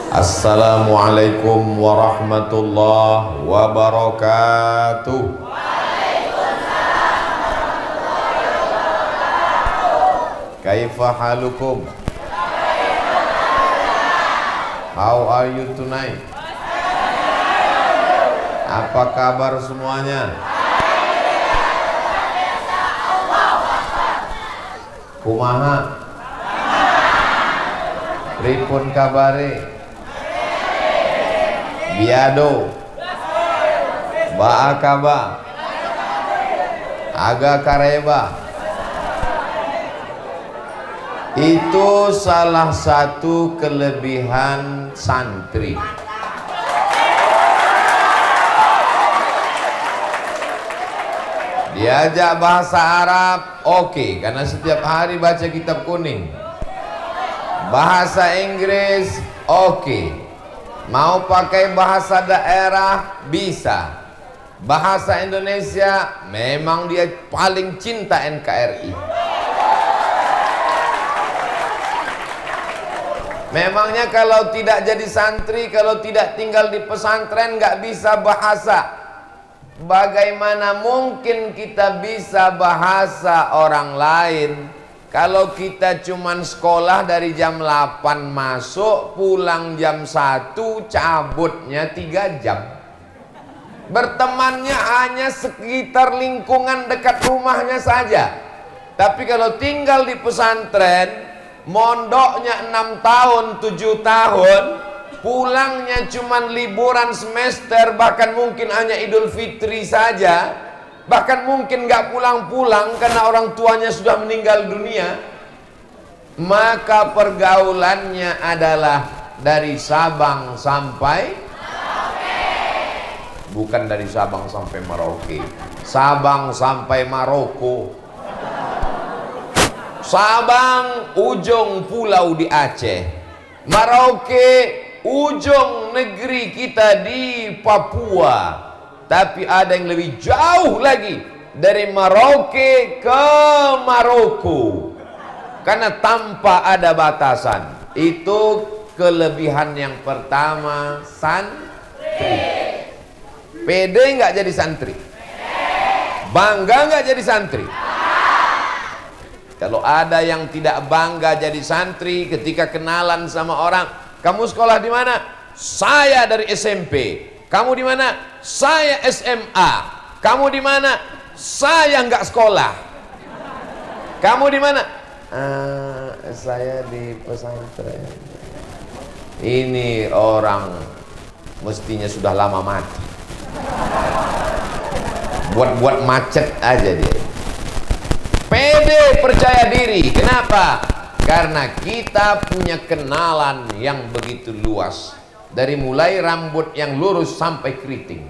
Assalamualaikum warahmatullahi wabarakatuh. Kaifa halukum? How are you tonight? Apa kabar semuanya? Kumaha? Pripun kabare? Biado, Baakaba, Aga Kareba. Itu salah satu kelebihan santri. Diajak bahasa Arab, oke, karena setiap hari baca kitab kuning. Bahasa Inggris, oke. Mau pakai bahasa daerah bisa. Bahasa Indonesia memang dia paling cinta NKRI. Memangnya kalau tidak jadi santri, kalau tidak tinggal di pesantren nggak bisa bahasa. Bagaimana mungkin kita bisa bahasa orang lain kalau kita cuman sekolah dari jam 8 masuk, pulang jam 1, cabutnya 3 jam. Bertemannya hanya sekitar lingkungan dekat rumahnya saja. Tapi kalau tinggal di pesantren, mondoknya 6 tahun, 7 tahun, pulangnya cuman liburan semester, bahkan mungkin hanya Idul Fitri saja. Bahkan mungkin gak pulang-pulang karena orang tuanya sudah meninggal dunia. Maka pergaulannya adalah dari Sabang sampai Merauke. Bukan dari Sabang sampai Merauke, Sabang sampai Maroko. Sabang ujung pulau di Aceh, Merauke ujung negeri kita di Papua. Tapi ada yang lebih jauh lagi, dari Merauke ke Maroko, karena tanpa ada batasan. Itu kelebihan yang pertama santri. Pede nggak jadi santri? Bangga nggak jadi santri? Kalau ada yang tidak bangga jadi santri ketika kenalan sama orang, kamu sekolah di mana? Saya dari SMP. Kamu di mana? Saya SMA. Kamu di mana? Saya nggak sekolah. Kamu di mana? Saya di pesantren. Ini orang mestinya sudah lama mati. Buat macet aja dia. Pede, percaya diri. Kenapa? Karena kita punya kenalan yang begitu luas. Dari mulai rambut yang lurus sampai keriting,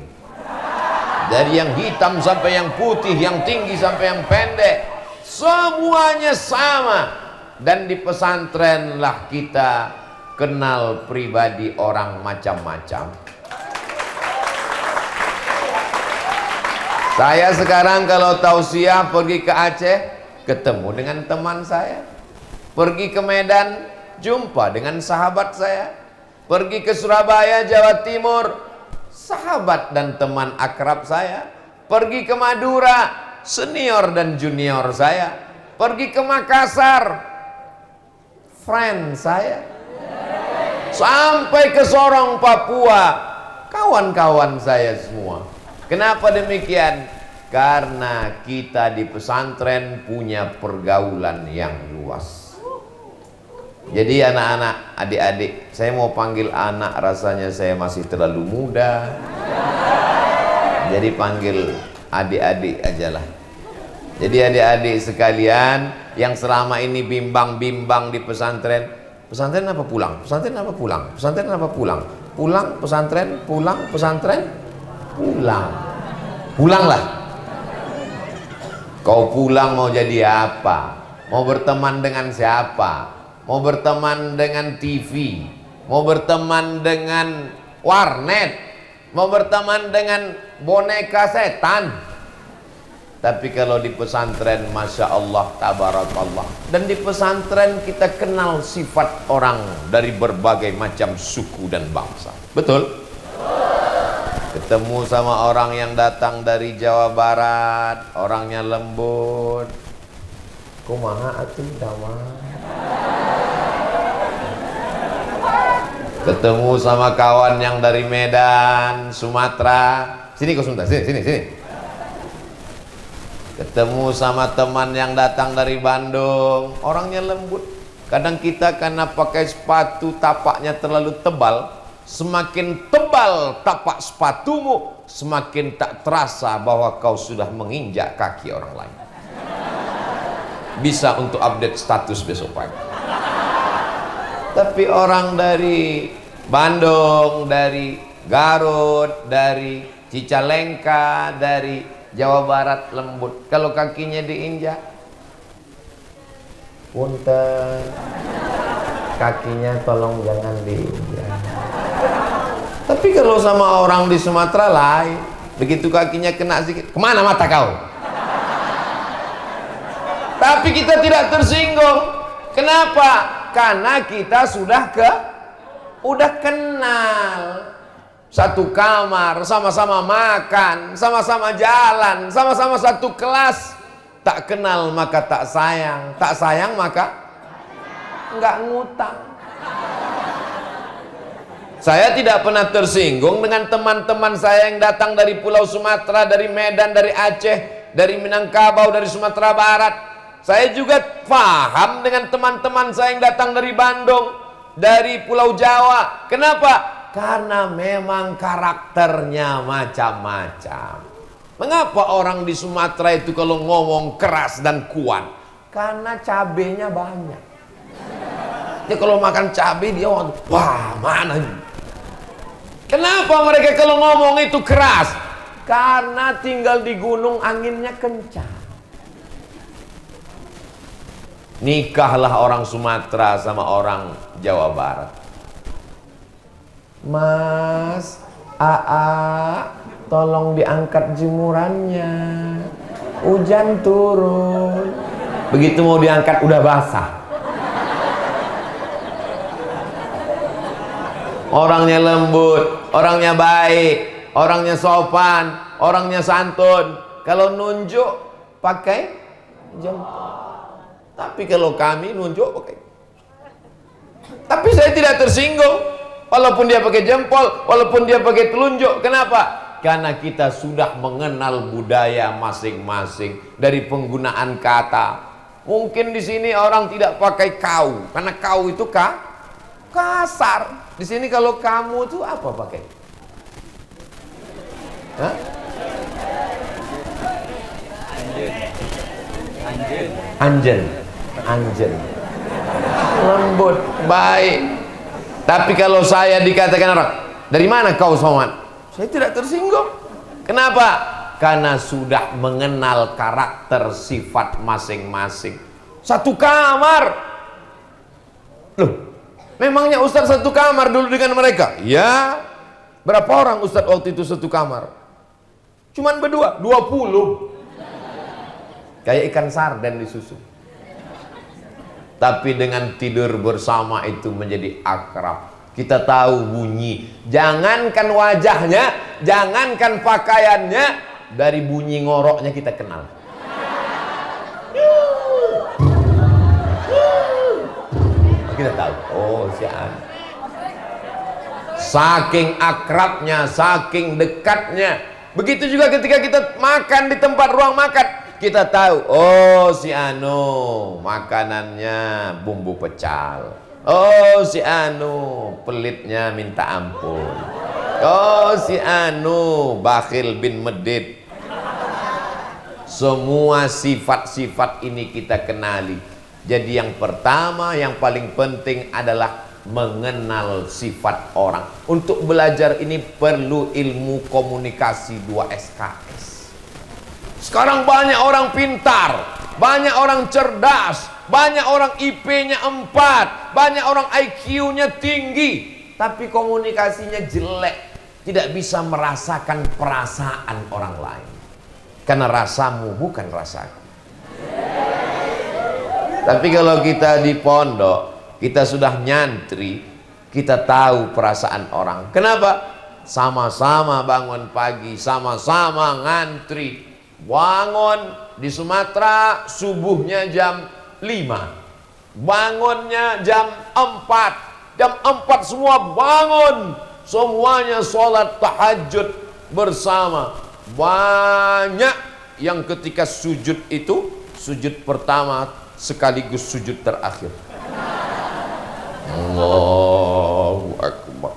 dari yang hitam sampai yang putih, yang tinggi sampai yang pendek, semuanya sama. Dan di pesantren lah kita kenal pribadi orang macam-macam. Saya sekarang kalau tausiah pergi ke Aceh, ketemu dengan teman saya. Pergi ke Medan, jumpa dengan sahabat saya. Pergi ke Surabaya, Jawa Timur, sahabat dan teman akrab saya. Pergi ke Madura, senior dan junior saya. Pergi ke Makassar, friend saya. Sampai ke Sorong, Papua, kawan-kawan saya semua. Kenapa demikian? Karena kita di pesantren punya pergaulan yang luas. Jadi anak-anak, adik-adik, saya mau panggil anak, rasanya saya masih terlalu muda. Jadi panggil adik-adik ajalah. Jadi adik-adik sekalian yang selama ini bimbang-bimbang di pesantren, pesantren apa pulang? Pesantren apa pulang? Pesantren apa pulang? Pulang pesantren, pulang pesantren, pulang. Pulanglah. Kau pulang mau jadi apa? Mau berteman dengan siapa? Mau berteman dengan TV, mau berteman dengan warnet, mau berteman dengan boneka setan. Tapi kalau di pesantren, Masya Allah, tabarakallah. Dan di pesantren kita kenal sifat orang dari berbagai macam suku dan bangsa. Betul? Ketemu sama orang yang datang dari Jawa Barat, orangnya lembut. Kumaha atuh damai. Ketemu sama kawan yang dari Medan, Sumatera. Sini kau sebentar, sini. Ketemu sama teman yang datang dari Bandung, orangnya lembut. Kadang kita karena pakai sepatu tapaknya terlalu tebal, semakin tebal tapak sepatumu, semakin tak terasa bahwa kau sudah menginjak kaki orang lain. Bisa untuk update status besok pagi. Tapi orang dari Bandung, dari Garut, dari Cicalengka, dari Jawa Barat lembut. Kalau kakinya diinjak, punten, kakinya tolong jangan diinjak. Tapi kalau sama orang di Sumatera lain, begitu kakinya kena sedikit, kemana mata kau? Tapi kita tidak tersinggung. Kenapa? Karena kita sudah kenal. Satu kamar, sama-sama makan, sama-sama jalan, sama-sama satu kelas. Tak kenal maka tak sayang, tak sayang maka nggak ngutang. Saya tidak pernah tersinggung dengan teman-teman saya yang datang dari Pulau Sumatera, dari Medan, dari Aceh, dari Minangkabau, dari Sumatera Barat. Saya juga paham dengan teman-teman saya yang datang dari Bandung, dari Pulau Jawa. Kenapa? Karena memang karakternya macam-macam. Mengapa orang di Sumatera itu kalau ngomong keras dan kuat? Karena cabenya banyak. Dia kalau makan cabai dia wah mana? Kenapa mereka kalau ngomong itu keras? Karena tinggal di gunung anginnya kencang. Nikahlah orang Sumatera sama orang Jawa Barat. Mas, Aa, tolong diangkat jemurannya. Hujan turun. Begitu mau diangkat udah basah. Orangnya lembut, orangnya baik, orangnya sopan, orangnya santun. Kalau nunjuk pakai jempol. Tapi kalau kami nunjuk pakai. Tapi saya tidak tersinggung. Walaupun dia pakai jempol, walaupun dia pakai telunjuk. Kenapa? Karena kita sudah mengenal budaya masing-masing dari penggunaan kata. Mungkin di sini orang tidak pakai kau, karena kau itu kasar. Di sini kalau kamu itu apa pakai? Hah? Anjen. Lembut, baik. Tapi kalau saya dikatakan orang, dari mana kau Somad? Saya tidak tersinggung. Kenapa? Karena sudah mengenal karakter sifat masing-masing. Satu kamar. Loh, memangnya Ustadz satu kamar dulu dengan mereka? Ya. Berapa orang Ustadz waktu itu satu kamar? Cuman berdua, 20. Kayak ikan sarden disusun. Tapi dengan tidur bersama itu menjadi akrab. Kita tahu bunyi. Jangankan wajahnya, jangankan pakaiannya, dari bunyi ngoroknya kita kenal. Kita tahu. Oh, si An. Saking akrabnya, saking dekatnya. Begitu juga ketika kita makan di tempat ruang makan. Kita tahu, oh si Anu makanannya bumbu pecal. Oh si Anu pelitnya minta ampun. Oh si Anu bakhil bin medit. Semua sifat-sifat ini kita kenali. Jadi yang pertama, yang paling penting adalah mengenal sifat orang. Untuk belajar ini perlu ilmu komunikasi 2 SKS. Sekarang banyak orang pintar, banyak orang cerdas, banyak orang IP-nya 4, banyak orang IQ-nya tinggi, tapi komunikasinya jelek, tidak bisa merasakan perasaan orang lain. karena rasamu bukan rasaku. Tapi kalau kita di pondok, kita sudah nyantri, kita tahu perasaan orang. Kenapa? Sama-sama bangun pagi, sama-sama ngantri. Bangun di Sumatera subuhnya jam 5, bangunnya jam 4. Jam 4 semua bangun, semuanya sholat tahajud bersama. Banyak yang ketika sujud itu, sujud pertama sekaligus sujud terakhir. Allahu Akbar.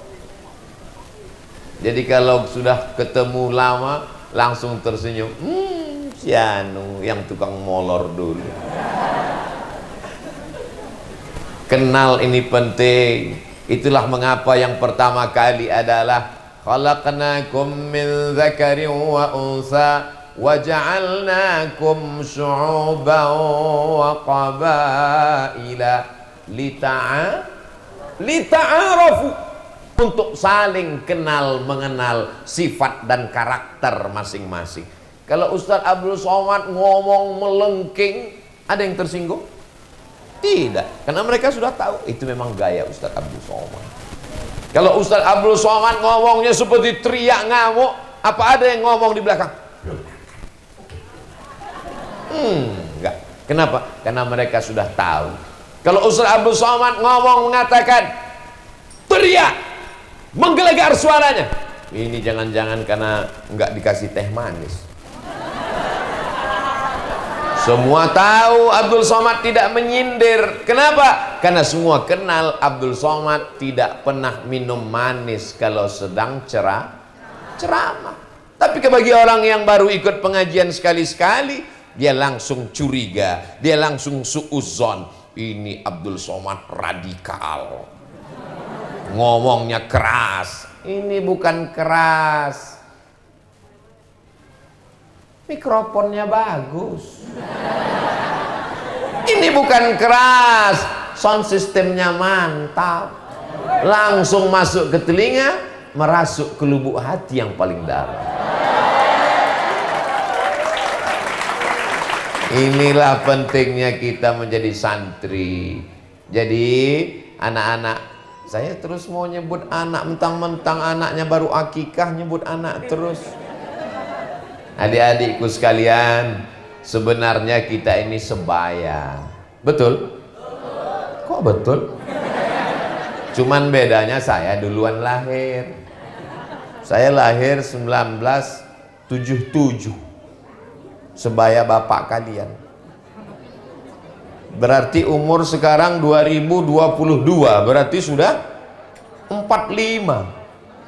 Jadi kalau sudah ketemu lama langsung tersenyum. Si anu yang tukang molor dulu. Kenal ini penting. Itulah mengapa yang pertama kali adalah khalaqnakum min dzakarin wa unsa wa ja'alnakum syu'uban wa qabaila lita'arafu, untuk saling kenal mengenal sifat dan karakter masing-masing. Kalau Ustadz Abdul Somad ngomong melengking, ada yang tersinggung? Tidak, karena mereka sudah tahu itu memang gaya Ustadz Abdul Somad. Kalau Ustadz Abdul Somad ngomongnya seperti teriak ngamuk, apa ada yang ngomong di belakang? Enggak. Kenapa? Karena mereka sudah tahu. Kalau Ustadz Abdul Somad ngomong mengatakan teriak, menggelegar suaranya, ini jangan-jangan karena enggak dikasih teh manis. Semua tahu Abdul Somad tidak menyindir. Kenapa? Karena semua kenal Abdul Somad tidak pernah minum manis kalau sedang ceramah. Tapi bagi orang yang baru ikut pengajian sekali-sekali, dia langsung curiga, dia langsung suudzon. Ini Abdul Somad radikal, ngomongnya keras. Ini bukan keras, mikrofonnya bagus. Ini bukan keras, sound systemnya mantap, langsung masuk ke telinga, merasuk ke lubuk hati yang paling dalam. Inilah pentingnya kita menjadi santri. Jadi anak-anak, saya terus mau nyebut anak, mentang-mentang anaknya baru akikah nyebut anak terus. Adik-adikku sekalian, sebenarnya kita ini sebaya. Betul? Kok betul? Cuman bedanya saya duluan lahir. Saya lahir 1977. Sebaya bapak kalian. Berarti umur sekarang 2022, berarti sudah 45.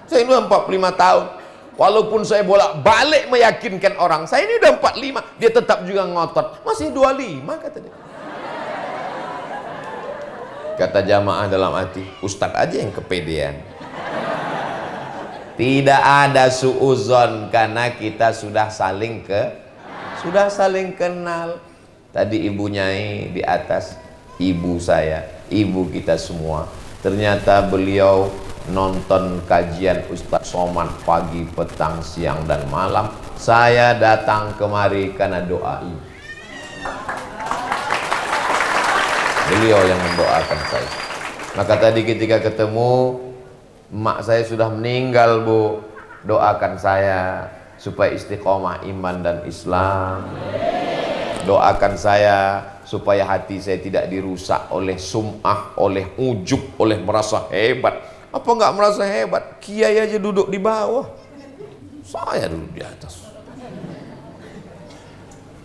Saya ini udah 45 tahun. Walaupun saya bolak-balik meyakinkan orang, saya ini udah 45, dia tetap juga ngotot. Masih 25 kata dia. Kata jamaah dalam hati, Ustadz aja yang kepedean. Tidak ada suuzon karena kita sudah saling kenal. Tadi ibu Nyai di atas, ibu saya, ibu kita semua. Ternyata beliau nonton kajian Ustadz Somad pagi, petang, siang, dan malam. Saya datang kemari karena doa ibu. Beliau yang mendoakan saya. Maka tadi ketika ketemu, emak saya sudah meninggal, Bu. Doakan saya supaya istiqomah iman dan Islam. Doakan saya supaya hati saya tidak dirusak oleh sum'ah, oleh ujub, oleh merasa hebat. Apa enggak merasa hebat? Kiai aja duduk di bawah, saya duduk di atas.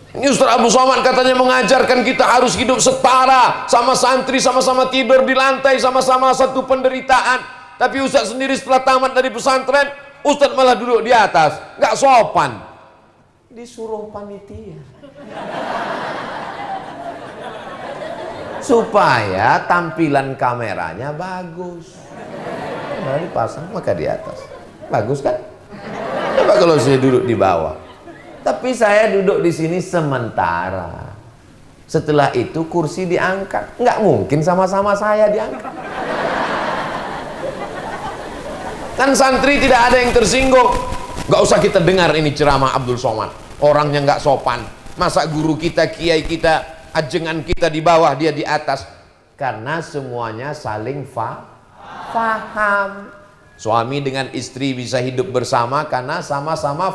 Ini Ustaz Abdul Somad katanya mengajarkan kita harus hidup setara, sama santri, sama-sama tidur di lantai, sama-sama satu penderitaan. Tapi Ustaz sendiri setelah tamat dari pesantren, Ustaz malah duduk di atas, nggak sopan. Disuruh panitia supaya tampilan kameranya bagus. Nah, dipasang maka di atas, bagus kan? Coba kalau saya duduk di bawah. Tapi saya duduk di sini sementara. Setelah itu kursi diangkat, nggak mungkin sama-sama saya diangkat. Kan santri tidak ada yang tersinggung. Gak usah kita dengar ini ceramah Abdul Somad. orangnya nggak sopan. Masa guru kita, kiai kita, ajengan kita di bawah, dia di atas? Karena semuanya saling faham. Suami dengan istri bisa hidup bersama karena sama-sama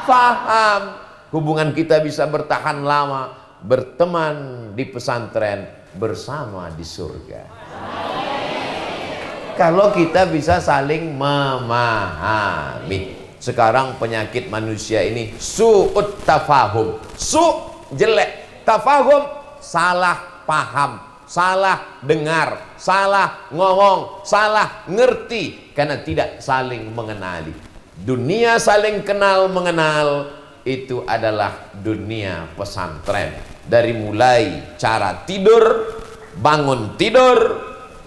faham. Hubungan kita bisa bertahan lama, berteman di pesantren, bersama di surga. Kalau kita bisa saling memahami. Sekarang penyakit manusia ini su'ut tafahum. Jelek, tafahum salah paham, salah dengar, salah ngomong, salah ngerti, karena tidak saling mengenali. Dunia saling kenal mengenal itu adalah dunia pesantren. Dari mulai cara tidur, bangun tidur,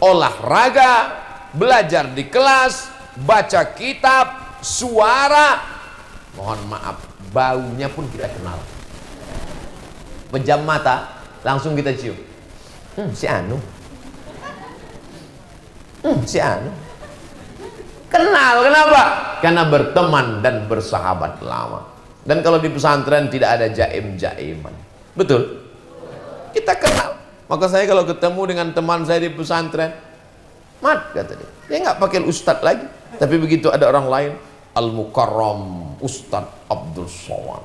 olahraga, belajar di kelas, baca kitab, suara, mohon maaf, baunya pun kita kenal. Pejam mata, langsung kita cium. Si Anu. Kenal, kenapa? Karena berteman dan bersahabat lama. Dan kalau di pesantren tidak ada jaim-jaiman. Betul? Kita kenal. Maka saya kalau ketemu dengan teman saya di pesantren, Mat, kata dia nggak pakai ustadz lagi. Tapi begitu ada orang lain, Al-Mukarram Ustadz Abdul Somad.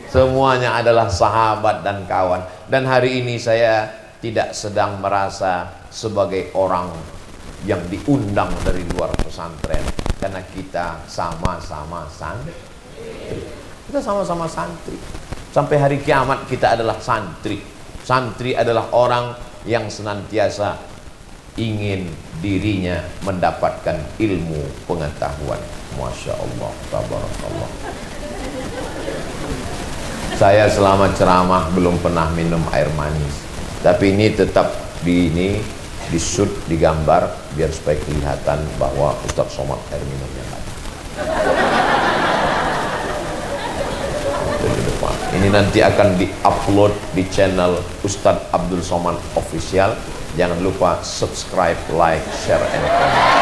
Semuanya adalah sahabat dan kawan. Dan hari ini saya tidak sedang merasa sebagai orang yang diundang dari luar pesantren, karena kita sama-sama santri. Kita sama-sama santri. Sampai hari kiamat kita adalah santri. Santri adalah orang yang senantiasa ingin dirinya mendapatkan ilmu pengetahuan. Masya Allah, tabarakallah. Saya selama ceramah belum pernah minum air manis, tapi ini tetap di-shoot, digambar biar supaya kelihatan bahwa Ustadz Somad air minumnya lagi. Ini nanti akan di-upload di channel Ustadz Abdul Somad Official. Jangan lupa subscribe, like, share, and comment.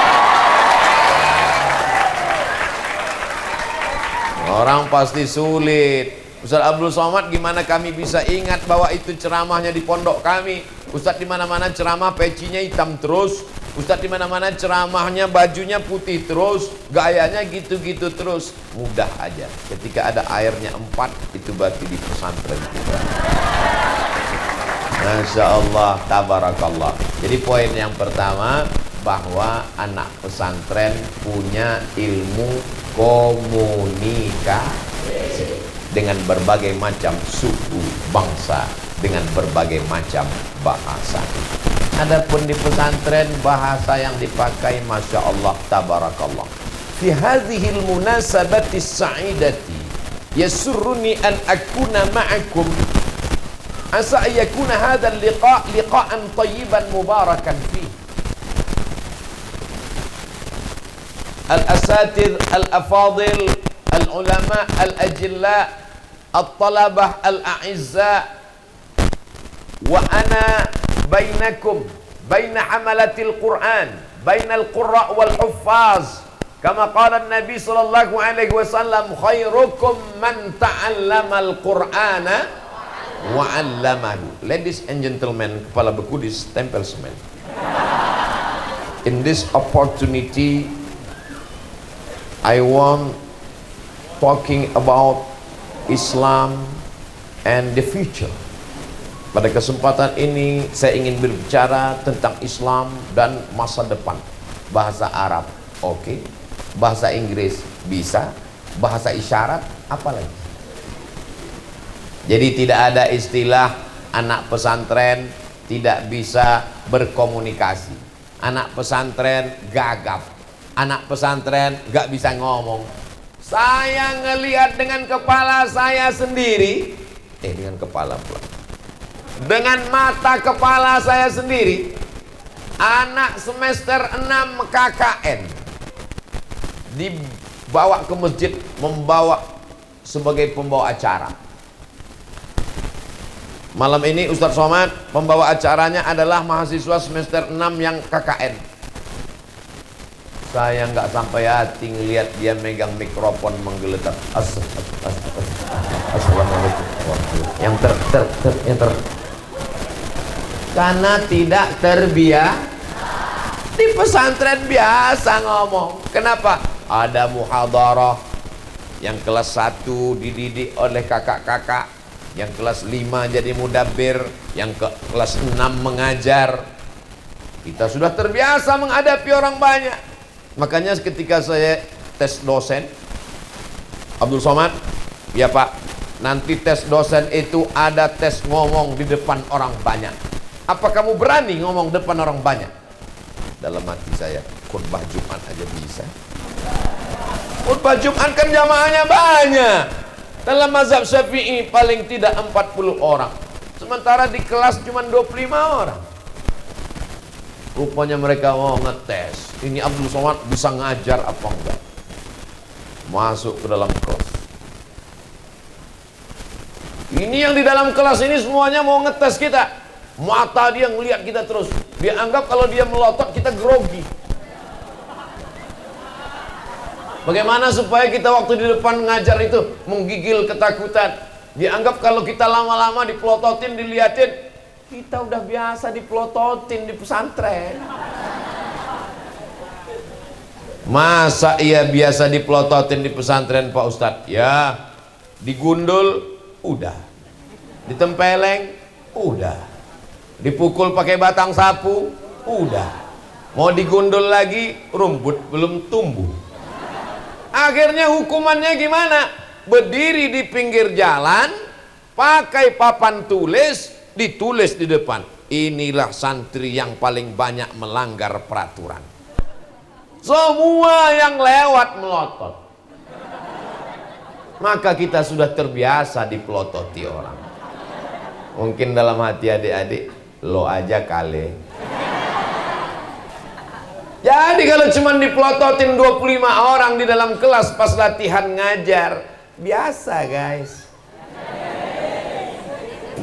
Orang pasti sulit. Ustaz Abdul Somad, gimana kami bisa ingat bahwa itu ceramahnya di pondok kami? Ustaz di mana-mana ceramah pecinya hitam terus. Ustaz di mana-mana ceramahnya bajunya putih terus, gayanya gitu-gitu terus. Mudah aja. Ketika ada airnya 4, itu berarti di pesantren kita. Masya Allah, tabarakallah. Jadi poin yang pertama, bahwa anak pesantren punya ilmu komunikasi dengan berbagai macam suku bangsa, dengan berbagai macam bahasa. Adapun di pesantren, bahasa yang dipakai Masya Allah, tabarakallah. Fi hadhil munasabati sa'idati yasurruni an akuna ma'akum. Asa ayakuna hadha liqa'an tayyiban mubarakan fih. Al-asatidh, al-afadil, al-ulama, al-ajilla, al-talabah, al-a'izza, wa ana bainakum, baina hamalatil Qur'an, baina al-qurra' wal-huffaz, kama qala an-nabi sallallahu alaihi wasallam, khairukum man ta'allama al-Qur'ana wa 'allamahu. Ladies and gentlemen, kepala beku di stempel semen. In this opportunity, I want talking about Islam and the future. Pada kesempatan ini saya ingin berbicara tentang Islam dan masa depan. Bahasa Arab, oke. Bahasa Inggris bisa. Bahasa isyarat, apa lagi? Jadi tidak ada istilah anak pesantren tidak bisa berkomunikasi. Anak pesantren gagap. Anak pesantren gak bisa ngomong. Saya ngelihat dengan kepala saya sendiri, dengan kepala pula, dengan mata kepala saya sendiri, anak semester 6 KKN dibawa ke masjid, membawa sebagai pembawa acara. Malam ini Ustadz Somad, pembawa acaranya adalah mahasiswa semester 6 yang KKN. Saya nggak sampai hati ngelihat dia megang mikrofon menggeletar. Assalamualaikum. Yang ter. Karena tidak terbiasa. Di pesantren biasa ngomong. Kenapa? Ada muhadarah. Yang kelas 1 dididik oleh kakak-kakak, yang kelas 5 jadi mudabbir, yang ke kelas 6 mengajar. Kita sudah terbiasa menghadapi orang banyak. Makanya ketika saya tes dosen, Abdul Somad, ya Pak, nanti tes dosen itu ada tes ngomong di depan orang banyak. Apa kamu berani ngomong depan orang banyak? Dalam hati saya, khutbah Jumat aja bisa. Khutbah Jumat kan jamaahnya banyak. Dalam mazhab Syafi'i paling tidak 40 orang. Sementara di kelas cuma 25 orang. Rupanya mereka mau ngetes. Ini Abdul Somad bisa ngajar apa enggak? Masuk ke dalam kelas. Ini yang di dalam kelas ini semuanya mau ngetes kita. Mata dia ngelihat kita terus. Dia anggap kalau dia melotot kita grogi. Bagaimana supaya kita waktu di depan ngajar itu menggigil ketakutan? Dianggap kalau kita lama-lama dipelototin, diliatin, kita udah biasa dipelototin di pesantren. Masa iya biasa dipelototin di pesantren Pak Ustadz? Ya, digundul, udah. Ditempeleng, udah. Dipukul pakai batang sapu, udah. Mau digundul lagi, rumput belum tumbuh. Akhirnya hukumannya gimana? Berdiri di pinggir jalan, pakai papan tulis, ditulis di depan. Inilah santri yang paling banyak melanggar peraturan. Semua yang lewat melotot. Maka kita sudah terbiasa dipelototi orang. Mungkin dalam hati adik-adik, lo aja kali. Jadi kalau cuma dipelototin 25 orang di dalam kelas pas latihan ngajar, biasa guys.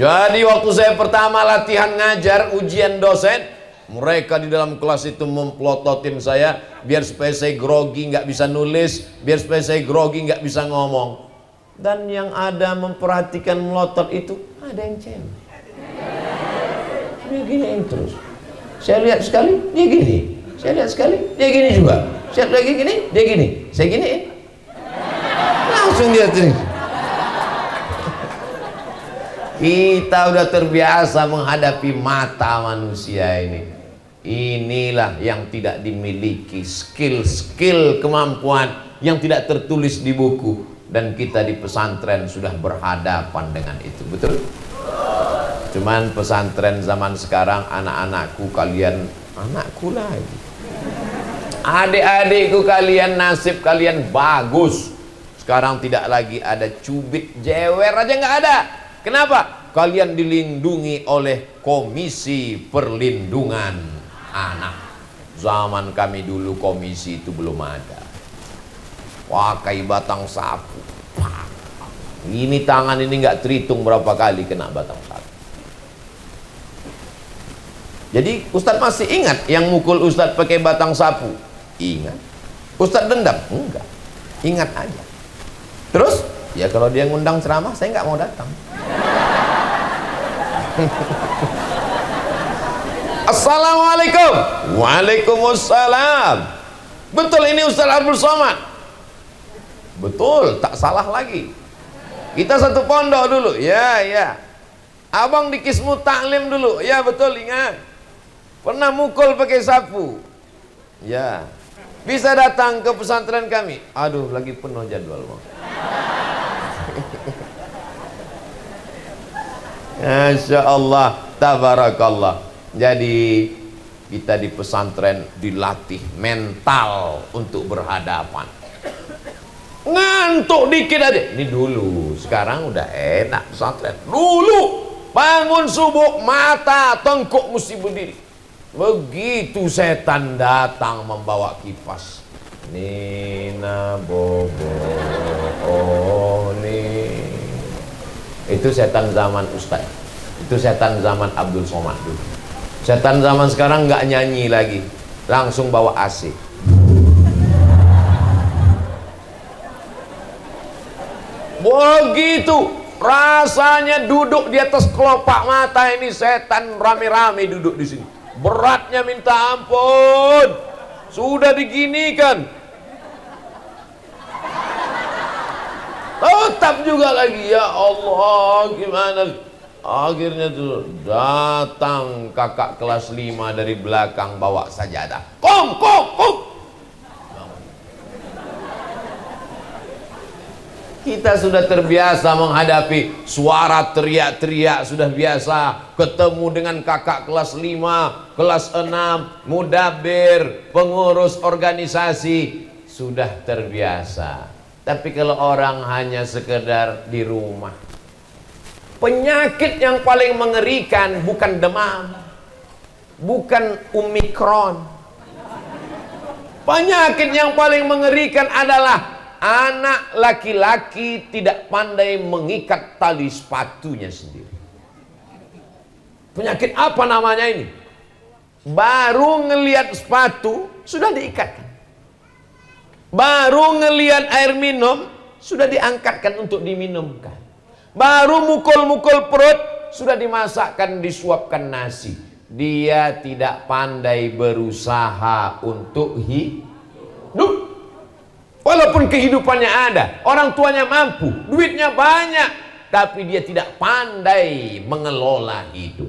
Jadi waktu saya pertama latihan ngajar, ujian dosen, mereka di dalam kelas itu mempelototin saya, biar supaya saya grogi nggak bisa nulis, biar supaya saya grogi nggak bisa ngomong. Dan yang ada memperhatikan melotot itu, ada yang cewek. Dia giniin terus. Saya lihat sekali, dia gini. Saya lihat sekali, dia gini juga. Saya lagi gini, dia gini. Saya giniin. Langsung dia terus. Kita udah terbiasa menghadapi mata manusia ini. Inilah yang tidak dimiliki, skill-skill kemampuan yang tidak tertulis di buku. Dan kita di pesantren sudah berhadapan dengan itu. Betul? Cuman pesantren zaman sekarang, anak-anakku kalian, anakku lagi, adik-adikku kalian, nasib kalian bagus. Sekarang tidak lagi ada cubit, jewer aja nggak ada. Kenapa? Kalian dilindungi oleh Komisi Perlindungan Anak. Zaman kami dulu komisi itu belum ada. Pakai batang sapu. Ini tangan ini nggak terhitung berapa kali kena batang sapu. Jadi Ustadz masih ingat yang mukul Ustadz pakai batang sapu? Ingat. Ustadz dendam? Enggak. Ingat aja. Terus? Ya kalau dia ngundang ceramah saya nggak mau datang. Assalamualaikum. Waalaikumsalam. Betul ini Ustadz Abdul Somad? Betul, tak salah lagi. Kita satu pondok dulu. Ya, ya. Abang di Kismu Taklim dulu. Ya betul, ingat. Pernah mukul pakai sapu. Ya. Bisa datang ke pesantren kami. Aduh, lagi penuh jadwal, Bang. Masya Allah, tabarakallah. Jadi kita di pesantren dilatih mental untuk berhadapan. Ngantuk dikit aja. Ini dulu, sekarang udah enak pesantren. Dulu bangun subuh mata tengkuk mesti berdiri. Begitu setan datang membawa kipas. Nina bobo oni. Itu setan zaman Ustaz. Itu setan zaman Abdul Somad dulu. Setan zaman sekarang nggak nyanyi lagi, langsung bawa AC. Begitu rasanya duduk di atas kelopak mata ini, setan rame-rame duduk di sini. Beratnya minta ampun. Sudah diginikan, tetap juga lagi, ya Allah, gimana? Akhirnya tuh datang kakak kelas 5 dari belakang bawa sajadah. Kom. Kita sudah terbiasa menghadapi suara teriak-teriak, sudah biasa ketemu dengan kakak kelas 5, kelas 6, mudabir, pengurus organisasi, sudah terbiasa. Tapi kalau orang hanya sekedar di rumah, penyakit yang paling mengerikan bukan demam, bukan Omikron. Penyakit yang paling mengerikan adalah anak laki-laki tidak pandai mengikat tali sepatunya sendiri. Penyakit apa namanya ini? Baru ngelihat sepatu sudah diikatkan. Baru ngelihat air minum sudah diangkatkan untuk diminumkan. Baru mukul-mukul perut sudah dimasakkan, disuapkan nasi. Dia tidak pandai berusaha untuk hidup. Walaupun kehidupannya ada, orang tuanya mampu, duitnya banyak, tapi dia tidak pandai mengelola hidup.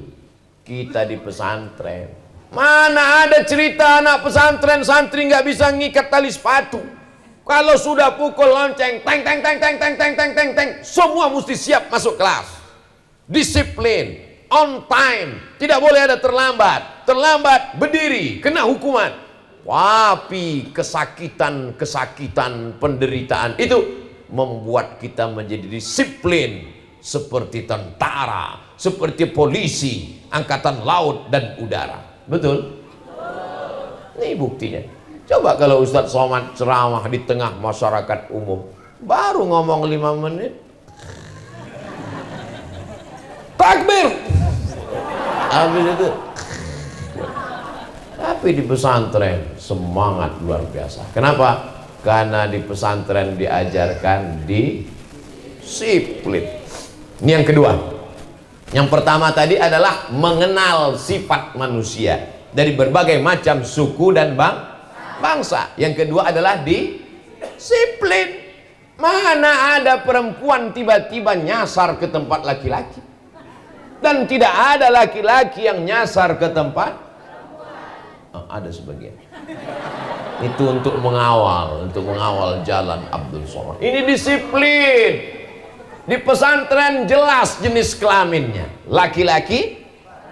Kita di pesantren, mana ada cerita anak pesantren santri nggak bisa ngikat tali sepatu. Kalau sudah pukul lonceng, teng teng teng teng teng teng teng teng teng, semua mesti siap masuk kelas. Disiplin, on time, tidak boleh ada terlambat. Terlambat berdiri, kena hukuman. Tapi kesakitan, penderitaan itu membuat kita menjadi disiplin seperti tentara, seperti polisi, angkatan laut dan udara. Betul? Ini buktinya. Coba kalau Ustadz Somad ceramah di tengah masyarakat umum, baru ngomong 5 menit, takbir, habis itu. Tapi di pesantren semangat luar biasa. Kenapa? Karena di pesantren diajarkan disiplin. Ini yang kedua. Yang pertama tadi adalah mengenal sifat manusia dari berbagai macam suku dan bangsa. Yang kedua adalah disiplin. Mana ada perempuan tiba-tiba nyasar ke tempat laki-laki, dan tidak ada laki-laki yang nyasar ke tempat. Ada sebagian. Itu untuk mengawal jalan Abdul Somad. Ini disiplin. Di pesantren jelas jenis kelaminnya, laki-laki,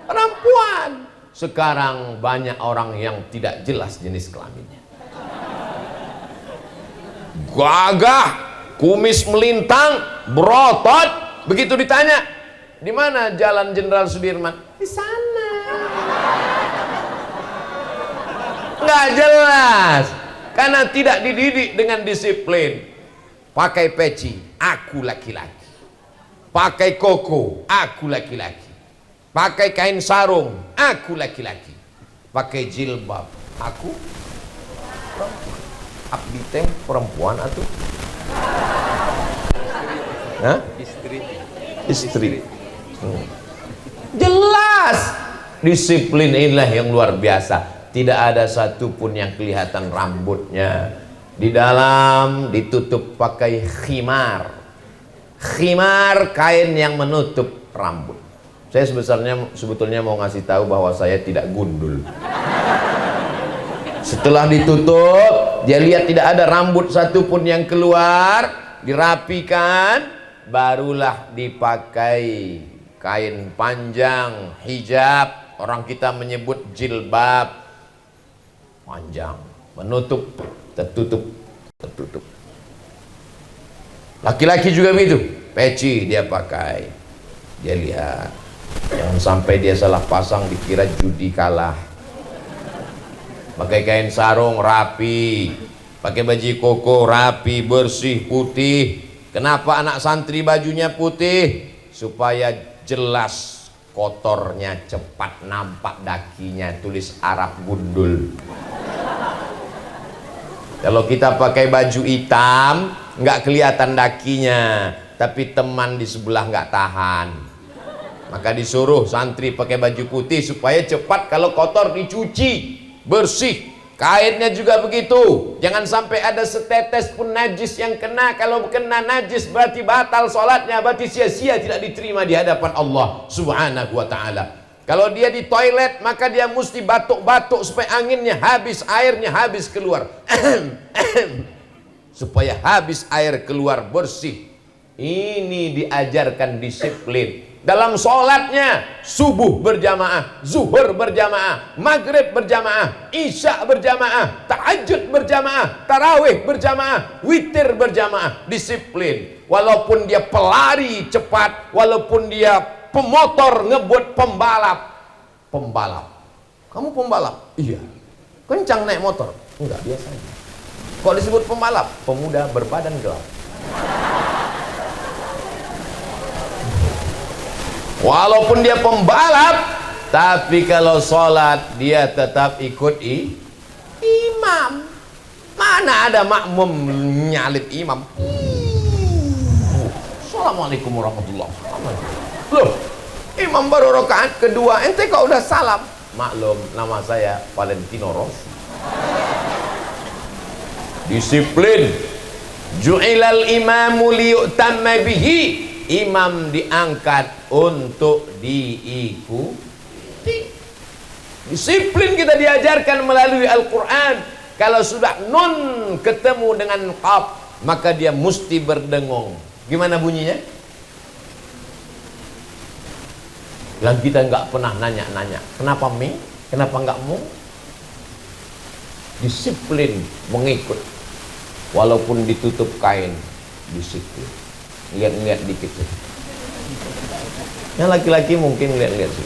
perempuan. Sekarang banyak orang yang tidak jelas jenis kelaminnya. Gagah, kumis melintang, berotot. Begitu ditanya, di mana Jalan Jenderal Sudirman? Di sana. Nggak jelas, karena tidak dididik dengan disiplin. Pakai peci, aku laki-laki. Pakai koko, aku laki-laki. Pakai kain sarung, aku laki-laki. Pakai jilbab, aku perempuan. Abdi teh perempuan atau? Hah? Istri. Jelas, disiplin inilah yang luar biasa. Tidak ada satupun yang kelihatan rambutnya. Di dalam ditutup pakai khimar. Khimar, kain yang menutup rambut. Saya sebetulnya mau ngasih tahu bahwa saya tidak gundul. Setelah ditutup, dia lihat tidak ada rambut satupun yang keluar, dirapikan, barulah dipakai kain panjang, hijab. Orang kita menyebut jilbab. Panjang, menutup, tertutup. Laki-laki juga begitu, peci dia pakai. Dia lihat, jangan sampai dia salah pasang dikira judi kalah. Pakai kain sarung rapi, pakai baju koko rapi, bersih, putih. Kenapa anak santri bajunya putih? Supaya jelas kotornya, cepat nampak dakinya, tulis Arab gundul. Kalau kita pakai baju hitam, nggak kelihatan dakinya, tapi teman di sebelah nggak tahan. Maka disuruh santri pakai baju putih supaya cepat kalau kotor dicuci, bersih. Kainnya juga begitu. Jangan sampai ada setetes pun najis yang kena. Kalau kena najis berarti batal sholatnya, berarti sia-sia, tidak diterima di hadapan Allah Subhanahu wa ta'ala. Kalau dia di toilet maka dia mesti batuk-batuk supaya anginnya habis, airnya habis keluar. Supaya habis air keluar, bersih. Ini diajarkan disiplin. Dalam sholatnya, subuh berjamaah, zuhur berjamaah, maghrib berjamaah, isya berjamaah, tahajud berjamaah, tarawih berjamaah, witir berjamaah. Disiplin. Walaupun dia pelari cepat, walaupun dia pemotor ngebuat pembalap. Kamu pembalap? Iya. Kencang naik motor? Enggak, biasa aja. Kok disebut pembalap? Pemuda berbadan gelap. Walaupun dia pembalap, tapi kalau sholat dia tetap ikut imam. Mana ada makmum nyalip imam? Assalamualaikum warahmatullahi wabarakatuh. Loh, imam baru rakaat kedua, ente kok udah salam? Maklum, nama saya Valentino Rossi. Disiplin. Ju'ilal imamu liyu'tamma bihi. Imam diangkat untuk diikuti. Disiplin kita diajarkan melalui Al-Quran. Kalau sudah nun ketemu dengan qaf, maka dia mesti berdengung. Gimana bunyinya? Yang kita nggak pernah nanya-nanya, kenapa mi? Kenapa nggak mu? Disiplin mengikut, walaupun ditutup kain, disiplin. Lihat-lihat dikit sih. Yang laki-laki mungkin lihat-lihat sih.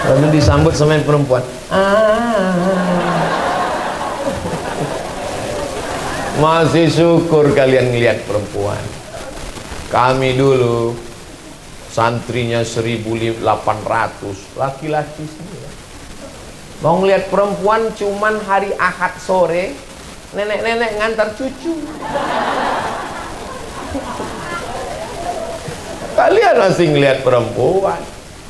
Lalu disambut sama yang perempuan. Masih syukur kalian ngelihat perempuan. Kami dulu santrinya 1.800, laki-laki semua. Mau ngelihat perempuan cuman hari Ahad sore, nenek-nenek ngantar cucu. Kalian masih ngelihat perempuan.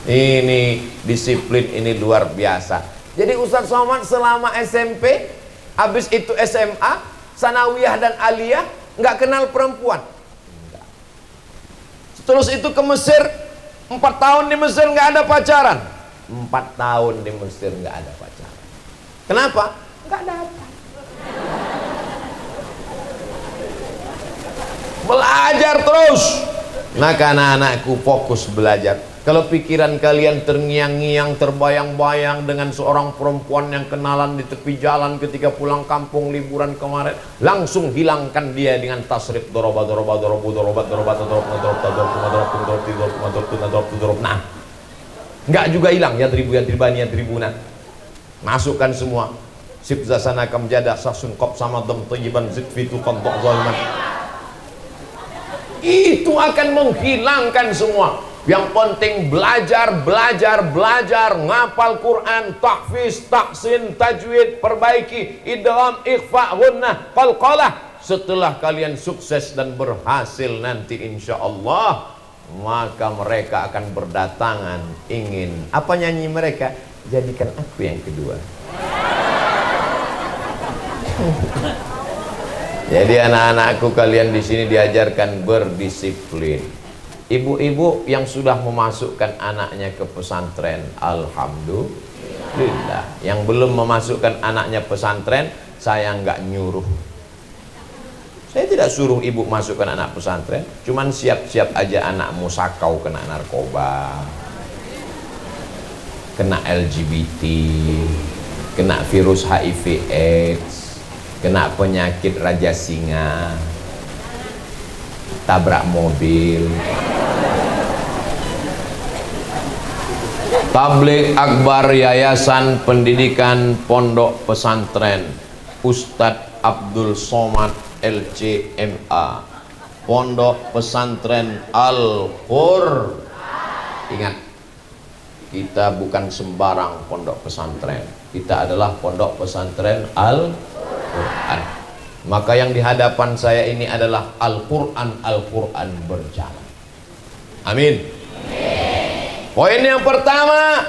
Ini disiplin, ini luar biasa. Jadi Ustadz Somad selama SMP, habis itu SMA, sanawiyah dan aliyah, nggak kenal perempuan. Terus itu ke Mesir, 4 tahun di Mesir nggak ada pacaran. 4 tahun di Mesir nggak ada pacaran. Kenapa? Nggak dapat. Belajar terus. Maka anak-anakku fokus belajar. Kalau pikiran kalian terngiang-ngiang, terbayang-bayang dengan seorang perempuan yang kenalan di tepi jalan ketika pulang kampung liburan kemarin, langsung hilangkan dia dengan tasrif doroba. Nah, nggak juga hilang ya tribuna. Masukkan semua. Sibzasana kamjada sasun kop sama dem tayyiban zidfitu qadda zaliman. Itu akan menghilangkan semua. Yang penting belajar, ngapal Quran, tahfiz, tahsin, tajwid, perbaiki, idgham, ikhfa, gunnah, qalqalah. Setelah kalian sukses dan berhasil nanti insya Allah, maka mereka akan berdatangan ingin, apa nyanyi mereka? Jadikan aku yang kedua. Jadi anak-anakku kalian di sini diajarkan berdisiplin. Ibu-ibu yang sudah memasukkan anaknya ke pesantren, alhamdulillah. Yang belum memasukkan anaknya pesantren, saya nggak nyuruh. Saya tidak suruh ibu masukkan anak pesantren, cuman siap-siap aja anakmu sakau kena narkoba, kena LGBT, kena virus HIV/AIDS, kena penyakit raja singa, tabrak mobil. Tabligh Akbar Yayasan Pendidikan Pondok Pesantren Ustadz Abdul Somad LCMA, Pondok Pesantren Al-Qur. Ingat, kita bukan sembarang pondok pesantren, kita adalah Pondok Pesantren Al-Quran. Maka yang di hadapan saya ini adalah Al-Quran, Al-Quran berjalan. Amin. Poin yang pertama,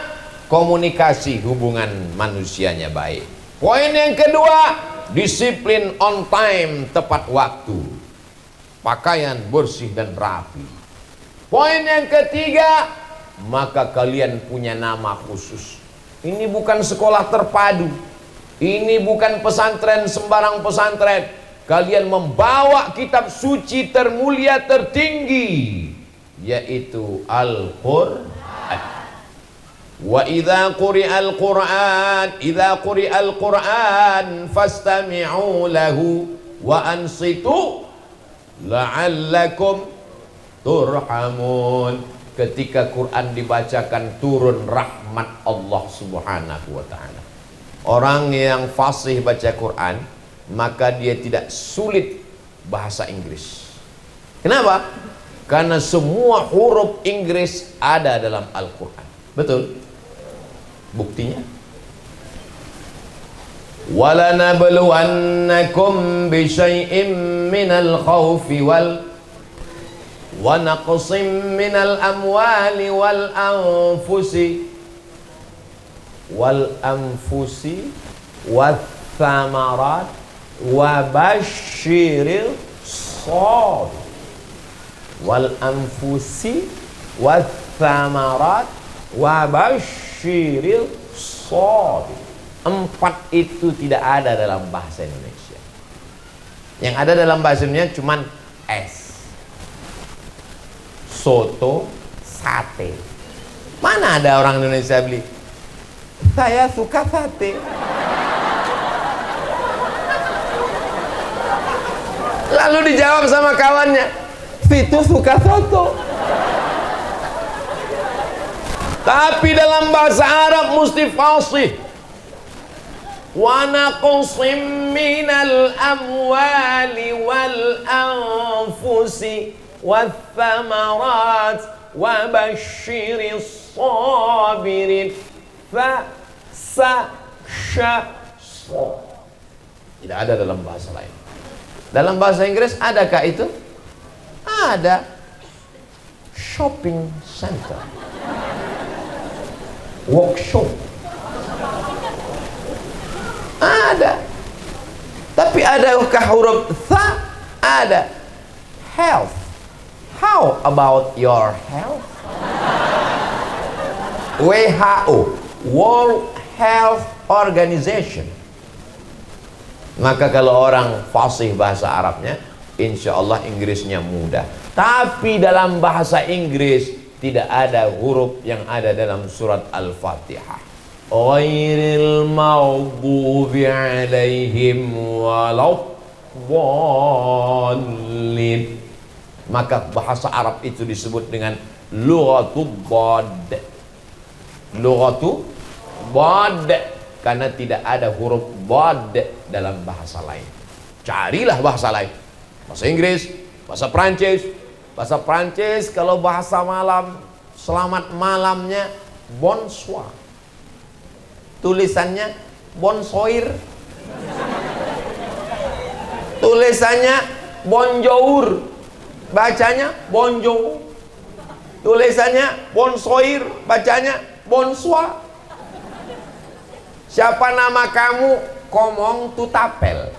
komunikasi hubungan manusianya baik. Poin yang kedua, disiplin on time, tepat waktu. Pakaian bersih dan rapi. Poin yang ketiga, maka kalian punya nama khusus. Ini bukan sekolah terpadu. Ini bukan pesantren sembarang pesantren. Kalian membawa kitab suci termulia tertinggi, yaitu Al-Quran. Wa idza quri'al Qur'an, idza quri'al Qur'an fastami'u lahu wa ansitu la'allakum turhamun. Ketika Quran dibacakan, turun rahmat Allah Subhanahu wa ta'ala. Orang yang fasih baca Quran, maka dia tidak sulit bahasa Inggris. Kenapa? Karena semua huruf Inggris ada dalam Al-Quran. Betul? Buktinya, walanabluwannakum bisyai'im minal khawfi wa naqsim minal amwali wal anfusi wath thamarat wa basyiril shad wal anfusi wath thamarat wa basyiril shad. 4 itu tidak ada dalam bahasa Indonesia. Yang ada dalam bahasa Indonesia cuman es, soto, sate. Mana ada orang Indonesia beli, saya suka sate. Lalu dijawab sama kawannya, itu suka soto. Tapi dalam bahasa Arab mesti fasih. Wa naqsim minal amwali wal anfusi wath thamarat wa basyiris sabirin fa sa sha so. Tidak ada dalam bahasa lain. Dalam bahasa Inggris adakah itu? Ada. Shopping center, workshop, ada. Tapi adakah huruf tha? Ada. Health. How about your health? WHO, World Health Organization. Maka kalau orang fasih bahasa Arabnya, insya Allah Inggrisnya mudah. Tapi dalam bahasa Inggris tidak ada huruf yang ada dalam surat Al-Fatihah. Ghairil maghdubi alaihim waladdallin. Maka bahasa Arab itu disebut dengan lughatul bad. Lughatul bad, karena tidak ada huruf bad dalam bahasa lain. Carilah bahasa lain. Bahasa Inggris, bahasa Prancis. Bahasa Prancis kalau bahasa malam, selamat malamnya bonsoir. Tulisannya bonsoir. Tulisannya bonjour. Bacanya bonjour. Tulisannya bonsoir, bacanya bonsoir. Siapa nama kamu? Komong Tutapel.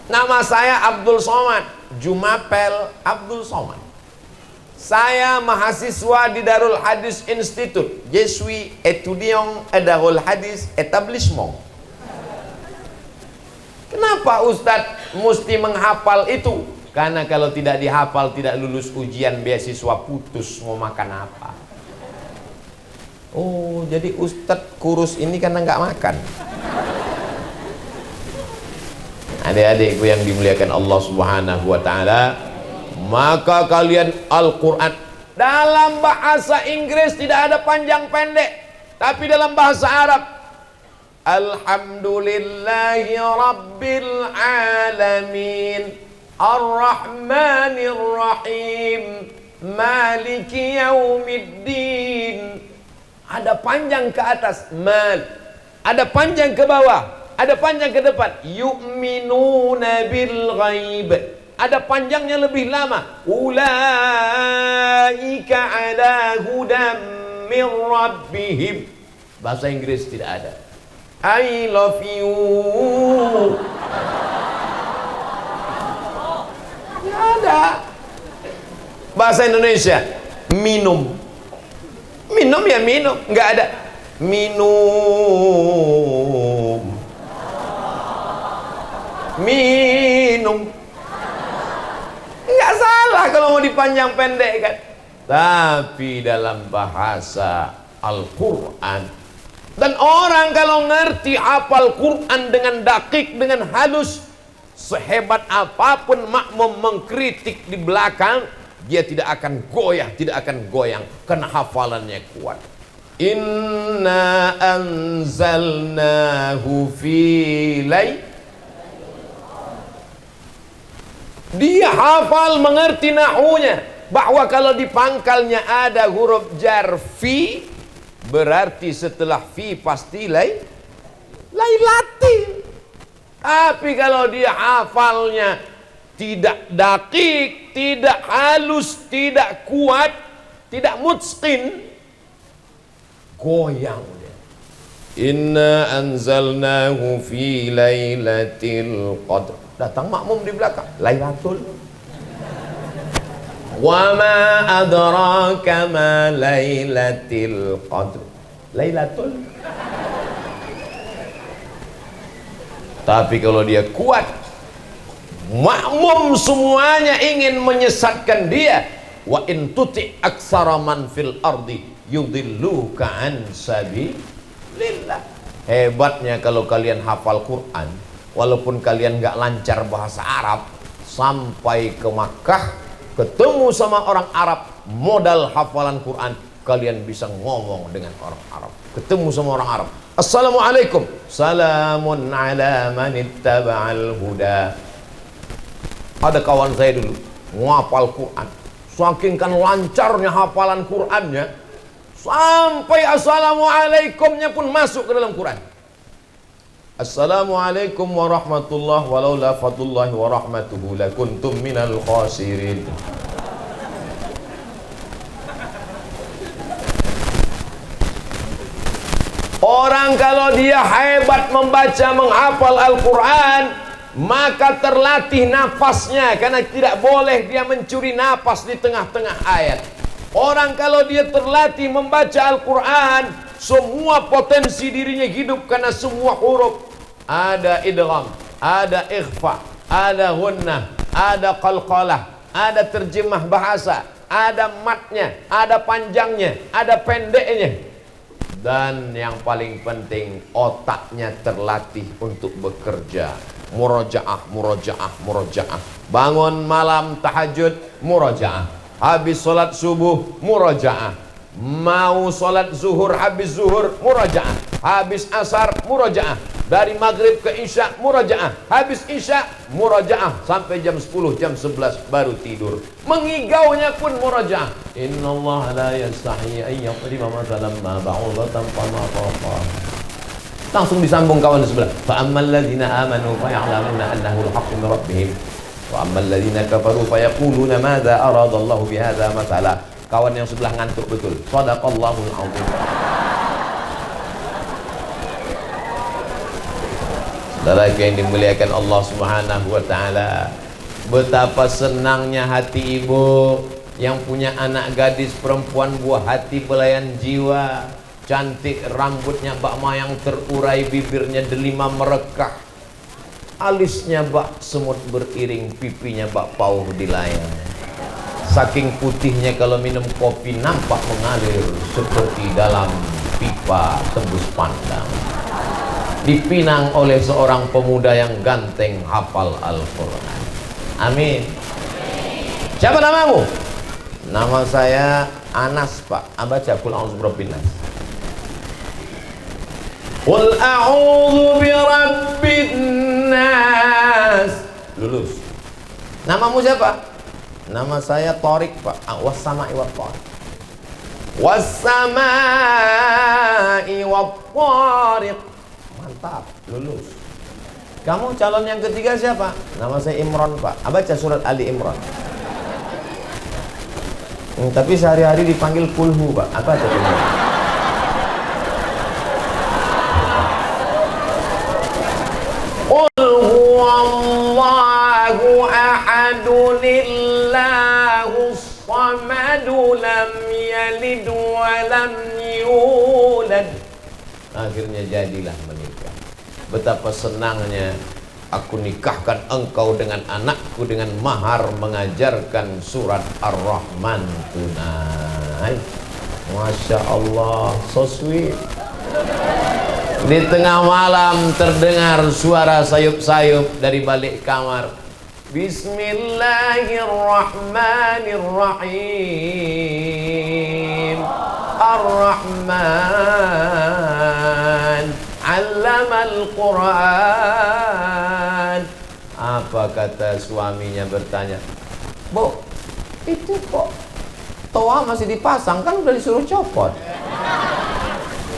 Nama saya Abdul Somad, Jumapel Abdul Somad. Saya mahasiswa di Darul Hadis Institute. Je suis étudiant à Darul Hadis Établissement. Kenapa Ustadz mesti menghafal itu? Karena kalau tidak dihafal, tidak lulus ujian beasiswa, putus mau makan apa. Oh, jadi Ustadz kurus ini karena nggak makan. Adik-adikku yang dimuliakan Allah Subhanahu wa ta'ala, maka kalian Al-Quran dalam bahasa Inggris tidak ada panjang pendek, tapi dalam bahasa Arab Alhamdulillahi Rabbil Alamin Ar-Rahmanir Rahim Maliki Yaumiddin. Ada panjang ke atas mal, ada panjang ke bawah ada panjang ke depan. Yu'minuna bil ghaib, ada panjangnya lebih lama. Ulaika ala hudam min rabbihim. Bahasa Inggris tidak ada. I love you. Tidak ada. Bahasa Indonesia, minum. Minum ya minum, nggak ada. Minum. Minum. Nggak salah kalau mau dipanjang pendek kan. Tapi dalam bahasa Al-Quran, dan orang kalau ngerti hafal Quran dengan dakik, dengan halus, sehebat apapun makmum mengkritik di belakang, dia tidak akan goyah, tidak akan goyang, karena hafalannya kuat. Inna anzalnahu fi lailatul. Dia hafal, mengerti nahunya, bahwa kalau di pangkalnya ada huruf jar fi, berarti setelah fi pasti lailatin. Tapi kalau dia hafalnya tidak dakik, tidak halus, tidak kuat, tidak mutqin, goyang dia. Inna anzalnahu fi lailatul qadr. Datang makmum di belakang, Lailatul. Wa ma adraka ma lailatul qadr. Lailatul. Tapi kalau dia kuat, makmum semuanya ingin menyesatkan dia. Wa in tuti aksara man fil ardi yudilluka an sabilillah. Hebatnya kalau kalian hafal Quran, walaupun kalian gak lancar bahasa Arab, sampai ke Makkah, ketemu sama orang Arab, modal hafalan Quran, kalian bisa ngomong dengan orang Arab. Ketemu sama orang Arab, Assalamualaikum, salamun ala man ittaba'al huda. Ada kawan saya dulu ngapal Quran, saking kan lancarnya hafalan Qurannya, sampai Assalamualaikumnya pun masuk ke dalam Quran. Assalamualaikum warahmatullahi walaula fadlullahi warahmatuhu lakuntum minal khasirin. Orang kalau dia hebat membaca, menghafal Al-Quran, maka terlatih nafasnya, karena tidak boleh dia mencuri nafas di tengah-tengah ayat. Orang kalau dia terlatih membaca Al-Quran, semua potensi dirinya hidup, karena semua huruf ada idgham, ada ikhfa, ada gunnah, ada qalqalah, ada terjemah bahasa, ada matnya, ada panjangnya, ada pendeknya. Dan yang paling penting, otaknya terlatih untuk bekerja. Murojaah, murojaah, murojaah. Bangun malam tahajud, murojaah. Habis sholat subuh, murojaah. Mau sholat zuhur, habis zuhur, murojaah. Habis asar, murojaah. Dari maghrib ke isya, murojaah. Habis isya, murojaah. Sampai jam 10, jam 11 baru tidur. Mengigaunya pun murojaah. Innallaha la yastahi an yadriba mathalan ma ba'udatan fama fawqaha. Langsung disambung kawan di sebelah. Fa ammal ladzina amanu fa ya'lamuna annahu al-haqqu min rabbihim wa ammal ladzina kafaru fa yaquluna madza aradallahu bihadza mathala. Kawan yang sebelah ngantuk betul. Shadaqallahul azim. Saudara yang dimuliakan Allah Subhanahu wa taala, betapa senangnya hati ibu yang punya anak gadis perempuan buah hati, belayan jiwa, cantik, rambutnya bak mayang terurai, bibirnya delima merekah, alisnya bak semut beriring, pipinya bak pauh dilayang. Saking putihnya kalau minum kopi nampak mengalir seperti dalam pipa tembus pandang. Dipinang oleh seorang pemuda yang ganteng hafal Al-Quran. Amin. Siapa namamu? Nama saya Anas, Pak. Baca Qul a'udzu birabbin nas. Qul a'udzu birabbin nas. Lulus. Namamu siapa? Nama saya Torik, Pak. Was-sama'i wat-thariq. Was-sama'i wat-thariq. Mantap, lulus. Kamu calon yang ketiga siapa? Nama saya Imron Pak. Baca surat Ali Imron. Tapi sehari-hari dipanggil kulhu Pak. Apa itu? Qul huwallahu ahadun illahus samadu lam yalid wa lam yulad. Akhirnya jadilah menikah. Betapa senangnya aku nikahkan engkau dengan anakku dengan mahar mengajarkan surat Ar-Rahman tunai. Masya Allah, so sweet. Di tengah malam terdengar suara sayup-sayup dari balik kamar. Bismillahirrahmanirrahim. Ar-Rahman 'allamal Qur'an. Apa kata suaminya bertanya, Bu, itu kok toa masih dipasang, kan udah disuruh copot.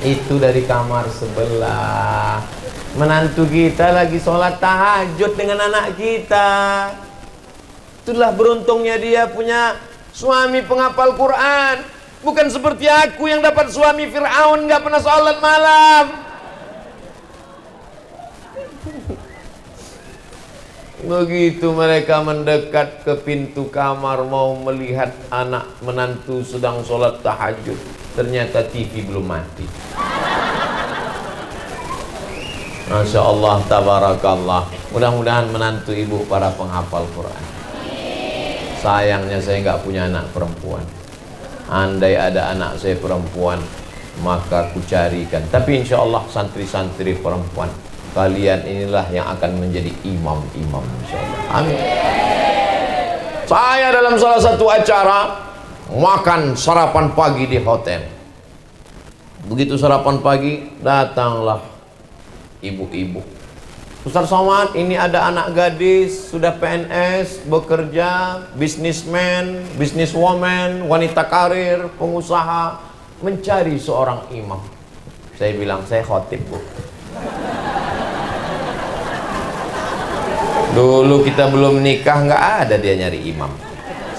Itu dari kamar sebelah. Menantu kita lagi sholat tahajud dengan anak kita. Itulah beruntungnya dia punya suami penghafal Quran. Bukan seperti aku yang dapat suami Fir'aun gak pernah sholat malam. Begitu mereka mendekat ke pintu kamar mau melihat anak menantu sedang sholat tahajud, ternyata TV belum mati. Masya Allah, tabarakallah. Mudah-mudahan menantu ibu para penghafal Quran. Sayangnya saya nggak punya anak perempuan. Andai ada anak saya perempuan, maka ku carikan. Tapi insya Allah santri-santri perempuan, kalian inilah yang akan menjadi imam-imam insya Allah. Amin. Saya dalam salah satu acara makan sarapan pagi di hotel. Begitu sarapan pagi, datanglah ibu-ibu. Ustaz Somad, ini ada anak gadis sudah PNS, bekerja, bisnismen, bisniswoman, wanita karir, pengusaha, mencari seorang imam. Saya bilang, saya khotib, Bu. Dulu kita belum nikah, nggak ada dia nyari imam.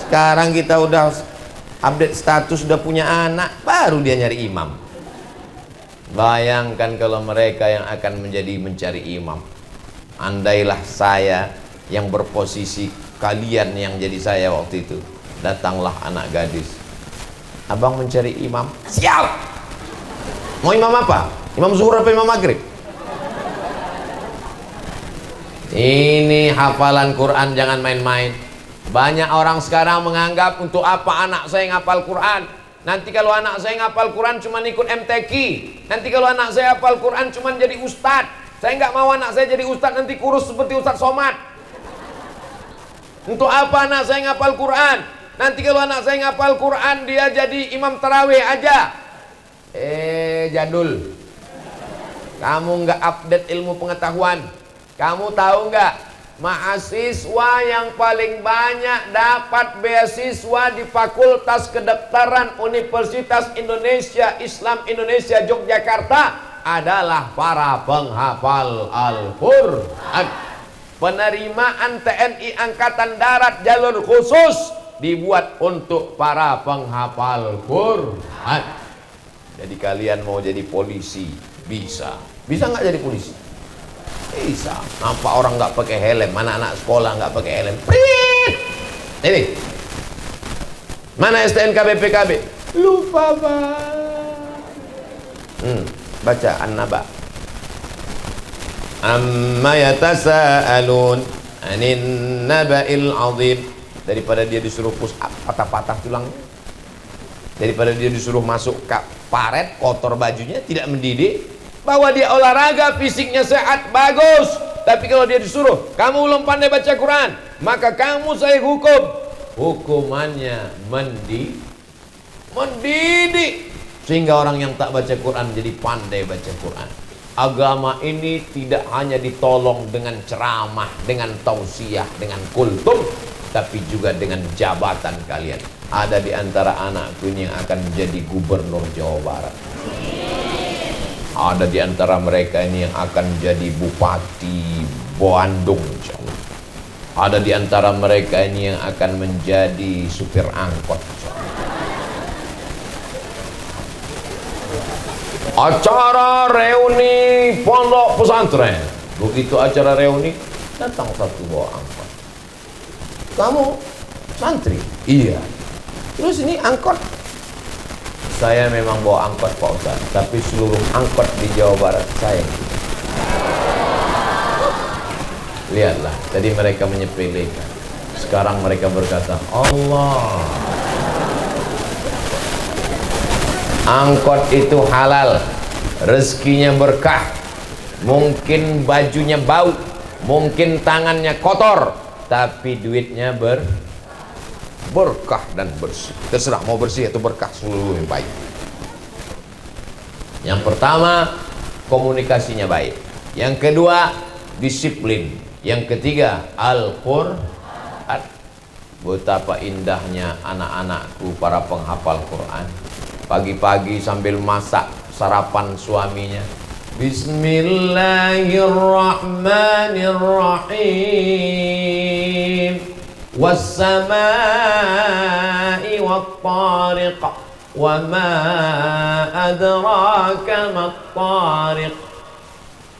Sekarang kita udah update status, udah punya anak, baru dia nyari imam. Bayangkan kalau mereka yang akan menjadi mencari imam. Andailah saya yang berposisi kalian yang jadi saya waktu itu. Datanglah anak gadis. Abang mencari imam. Siap. Mau imam apa? Imam zuhur apa imam maghrib? Ini hafalan Quran jangan main-main. Banyak orang sekarang menganggap untuk apa anak saya ngapal Quran. Nanti kalau anak saya ngapal Quran cuma ikut MTQ. Nanti kalau anak saya hafal Quran cuma jadi ustadz. Saya nggak mau anak saya jadi ustadz nanti kurus seperti Ustadz Somad. Untuk apa anak saya ngapal Quran? Nanti kalau anak saya ngapal Quran dia jadi imam tarawih aja. Jadul. Kamu nggak update ilmu pengetahuan. Kamu tahu nggak, mahasiswa yang paling banyak dapat beasiswa di Fakultas Kedokteran Universitas Indonesia Islam Indonesia Yogyakarta adalah para penghafal Al-Quran. Penerimaan TNI Angkatan Darat jalur khusus dibuat untuk para penghafal Quran. Jadi kalian mau jadi polisi bisa nggak jadi polisi? Bisa. Nampak orang nggak pakai helm, anak-anak sekolah nggak pakai helm. Prit. Ini. Mana STNK BPKB? Lupa, Bang. Baca An-Naba. Amma yatasaalun 'anin naba'il 'azim. Daripada dia disuruh push up patah-patah tulangnya. Daripada dia disuruh masuk ke paret kotor bajunya tidak mendidik, bahwa dia olahraga fisiknya sehat bagus. Tapi kalau dia disuruh kamu belum pandai baca Quran, maka kamu saya hukum. Hukumannya mendidik sehingga orang yang tak baca Quran jadi pandai baca Quran. Agama ini tidak hanya ditolong dengan ceramah, dengan tausiah, dengan kultum, tapi juga dengan jabatan kalian. Ada di antara anakku ini yang akan menjadi gubernur Jawa Barat. Ada di antara mereka ini yang akan menjadi bupati Bandung insyaallah. Ada di antara mereka ini yang akan menjadi supir angkot insyaallah. Acara reuni pondok pesantren. Begitu acara reuni, datang satu bawa angkot. Kamu santri? Iya. Terus ini angkot? Saya memang bawa angkot Pak Ustaz, tapi seluruh angkot di Jawa Barat saya. Lihatlah, tadi mereka menyepelekan. Sekarang mereka berkata, Allah. Angkot itu halal, rezekinya berkah. Mungkin bajunya bau, mungkin tangannya kotor, tapi duitnya berkah dan bersih. Terserah mau bersih atau berkah, seluruhnya baik. Yang pertama, komunikasinya baik. Yang kedua, disiplin. Yang ketiga, Al-Quran. Betapa indahnya anak-anakku para penghafal Quran. Pagi-pagi sambil masak sarapan suaminya, Bismillahirrahmanirrahim. Was-samaa'i wat-tariq. Wa ma adraka mat-tariq.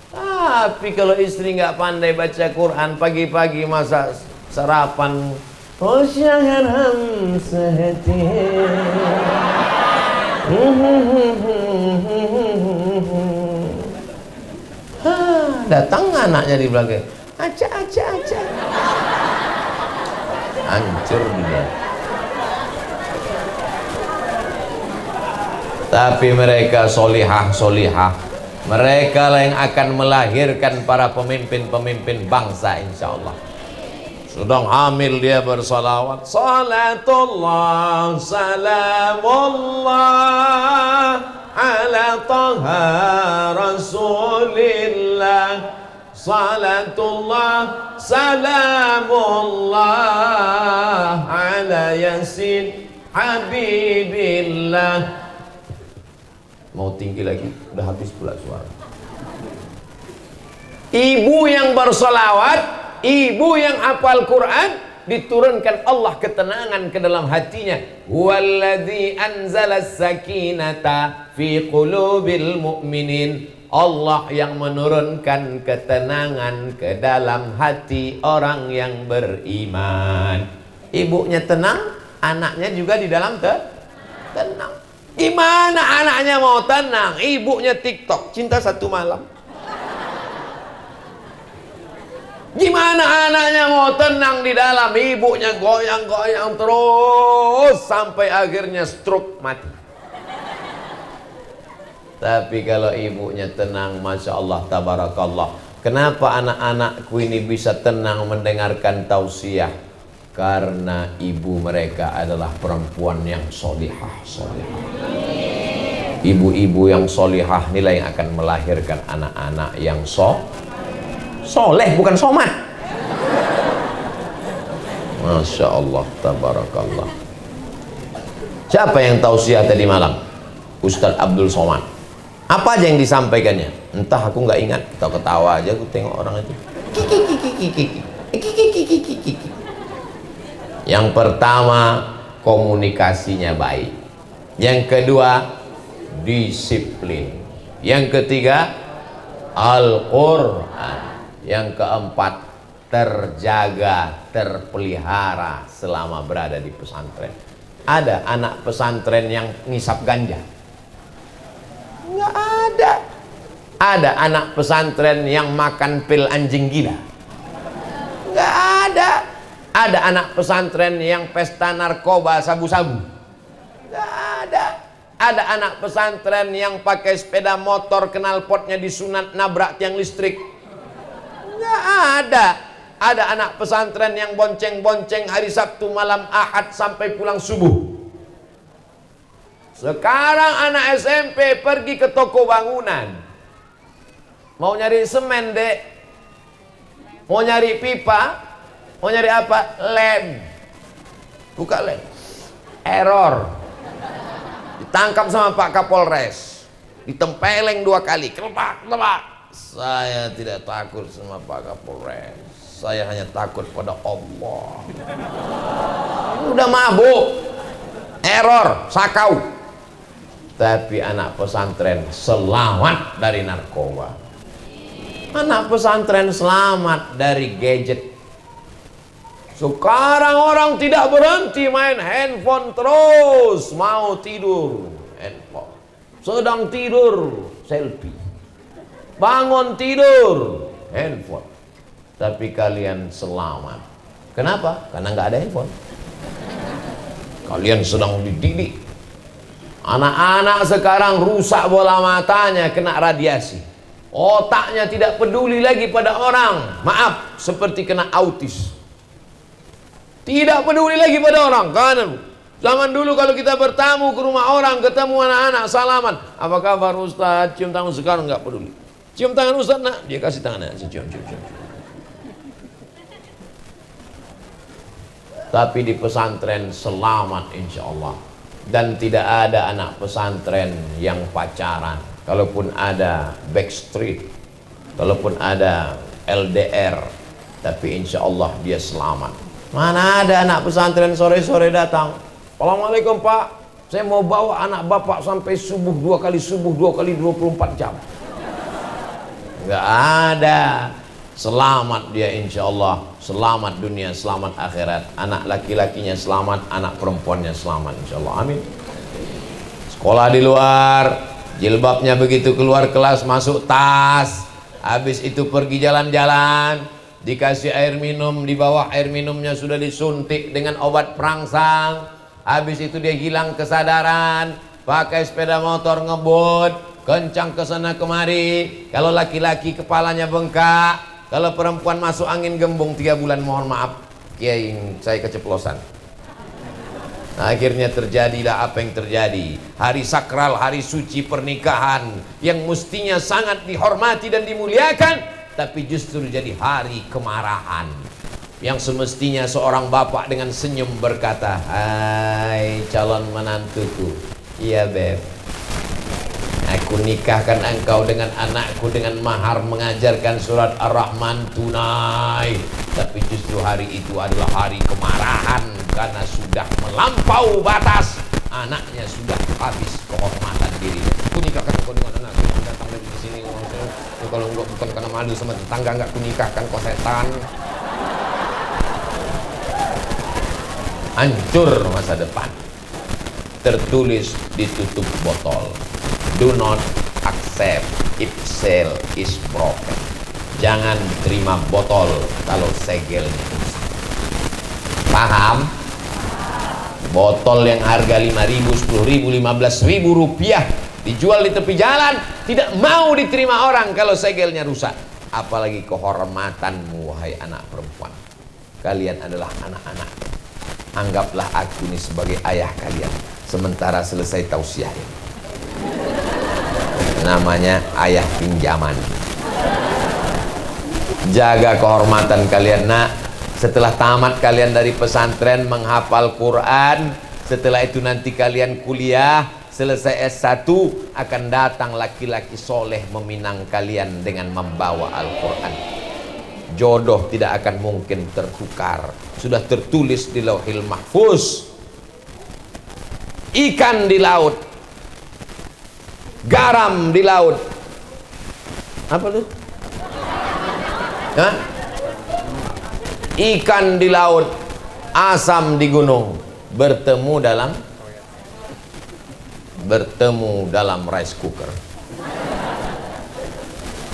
Tapi kalau istri nggak pandai baca Quran, pagi-pagi masak sarapan, oh jangan hamsahati. Datang anaknya di belakang, aja. Hancur dia. Tapi mereka solihah. Mereka lah yang akan melahirkan para pemimpin bangsa insyaallah. Sedang hamil dia bersalawat, salatullah salamullah ala taha rasulillah. Salatullah salamullah ala yasin habibillah. Mau tinggi lagi, udah habis pula suara. Ibu yang bersalawat, ibu yang hafal Quran, diturunkan Allah ketenangan ke dalam hatinya. Huwallazi anzalas sakinata fi qulubil mu'minin. Allah yang menurunkan ketenangan ke dalam hati orang yang beriman. Ibunya tenang, anaknya juga di dalam tenang. Gimana anaknya mau tenang? Ibunya TikTok, cinta satu malam. Gimana anaknya mau tenang di dalam? Ibunya goyang-goyang terus sampai akhirnya stroke mati. Tapi kalau ibunya tenang, Masya Allah, Tabarakallah. Kenapa anak-anakku ini bisa tenang mendengarkan tausiah? Karena ibu mereka adalah perempuan yang solihah. Ibu-ibu yang solihah inilah yang akan melahirkan anak-anak yang soleh, bukan somat. Masya Allah, Tabarakallah. Siapa yang tausiah tadi malam? Ustadz Abdul Somad. Apa aja yang disampaikannya? Entah, aku nggak ingat. Ketawa aja, aku tengok orang itu. Yang pertama, komunikasinya baik. Yang kedua, disiplin. Yang ketiga, Al-Quran. Yang keempat, terjaga, terpelihara selama berada di pesantren. Ada anak pesantren yang ngisap ganja? Nggak ada. Ada anak pesantren yang makan pil anjing gila? Nggak ada. Ada anak pesantren yang pesta narkoba sabu-sabu? Nggak ada. Ada anak pesantren yang pakai sepeda motor knalpotnya disunat nabrak tiang listrik? Nggak ada. Ada anak pesantren yang bonceng-bonceng hari Sabtu malam Ahad sampai pulang subuh? Sekarang anak SMP pergi ke toko bangunan, mau nyari semen, dek, mau nyari pipa, mau nyari apa? Lem. Buka lem, error. Ditangkap sama Pak Kapolres, ditempeleng 2 kali, kelebak. saya tidak takut sama Pak Kapolres. Saya hanya takut pada Allah. Udah mabuk, error, sakau. Tapi anak pesantren selamat dari narkoba. Anak pesantren selamat dari gadget. Sekarang orang tidak berhenti main handphone terus. Mau tidur, handphone. Sedang tidur, selfie. Bangun tidur, handphone. Tapi kalian selamat. Kenapa? Karena nggak ada handphone. Kalian sedang dididik. Anak-anak sekarang rusak bola matanya, kena radiasi. Otaknya tidak peduli lagi pada orang. Maaf, seperti kena autis. Tidak peduli lagi pada orang. Karena zaman dulu kalau kita bertamu ke rumah orang, ketemu anak-anak, salaman. Apa kabar Ustaz? Cium tangan. Sekarang nggak peduli. Cium tangan Ustaz, nak. Dia kasih tangannya. Cium. Tapi di pesantren selamat insya Allah. Dan tidak ada anak pesantren yang pacaran. Kalaupun ada backstreet, kalaupun ada LDR, tapi insya Allah dia selamat. Mana ada anak pesantren sore-sore datang, Assalamualaikum Pak, saya mau bawa anak bapak sampai subuh 2 kali 24 jam. Nggak ada. Selamat dia insya Allah. Selamat dunia, selamat akhirat. Anak laki-lakinya selamat, anak perempuannya selamat insya Allah. Amin. Sekolah di luar, jilbabnya begitu keluar kelas masuk tas. Habis itu pergi jalan-jalan, dikasih air minum, di bawah air minumnya sudah disuntik dengan obat perangsang. Habis itu dia hilang kesadaran, pakai sepeda motor ngebut, kencang ke sana kemari. Kalau laki-laki kepalanya bengkak, kalau perempuan masuk angin gembung 3 bulan, mohon maaf Kiai, saya keceplosan. Nah, akhirnya terjadilah apa yang terjadi. Hari sakral, hari suci pernikahan yang mestinya sangat dihormati dan dimuliakan, tapi justru jadi hari kemarahan. Yang semestinya seorang bapak dengan senyum berkata, hai calon menantuku, iya beb, aku nikahkan engkau dengan anakku dengan mahar mengajarkan surat Ar-Rahman tunai. Tapi justru hari itu adalah hari kemarahan karena sudah melampau batas. Anaknya sudah habis kehormatan dirinya. Aku nikahkan engkau dengan anakku yang datang dari sini. Kalau enggak bukan karena malu sama tetangga, enggak aku nikahkan, kau setan. Hancur masa depan. Tertulis di tutup botol, do not accept if seal is broken. Jangan terima botol kalau segelnya rusak. Paham? Botol yang harga 5.000, 10.000, 15.000 rupiah dijual di tepi jalan, tidak mau diterima orang kalau segelnya rusak. Apalagi kehormatanmu, wahai anak perempuan. Kalian adalah anak-anak. Anggaplah aku ini sebagai ayah kalian. Sementara selesai tausiah ini, namanya ayah pinjaman. Jaga kehormatan kalian nak. Setelah tamat kalian dari pesantren menghafal Quran, setelah itu nanti kalian kuliah, selesai S1, akan datang laki-laki soleh meminang kalian dengan membawa Al-Quran. Jodoh tidak akan mungkin tertukar. Sudah tertulis di Lauhil Mahfuz. Ikan di laut, garam di laut. Apa tuh? Hah? Ikan di laut, asam di gunung, bertemu dalam rice cooker.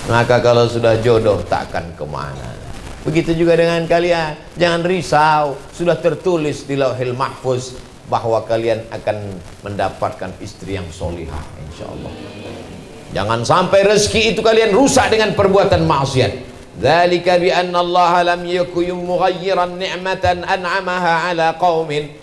Maka kalau sudah jodoh takkan kemana. Begitu juga dengan kalian. Jangan risau, sudah tertulis di Lauhil Mahfuz bahwa kalian akan mendapatkan istri yang solihah insya Allah. Jangan sampai rezeki itu kalian rusak dengan perbuatan maksiat. Dzalika bi anna Allah lam yakun mughayyiran ni'matan an'amaha ala qaumin.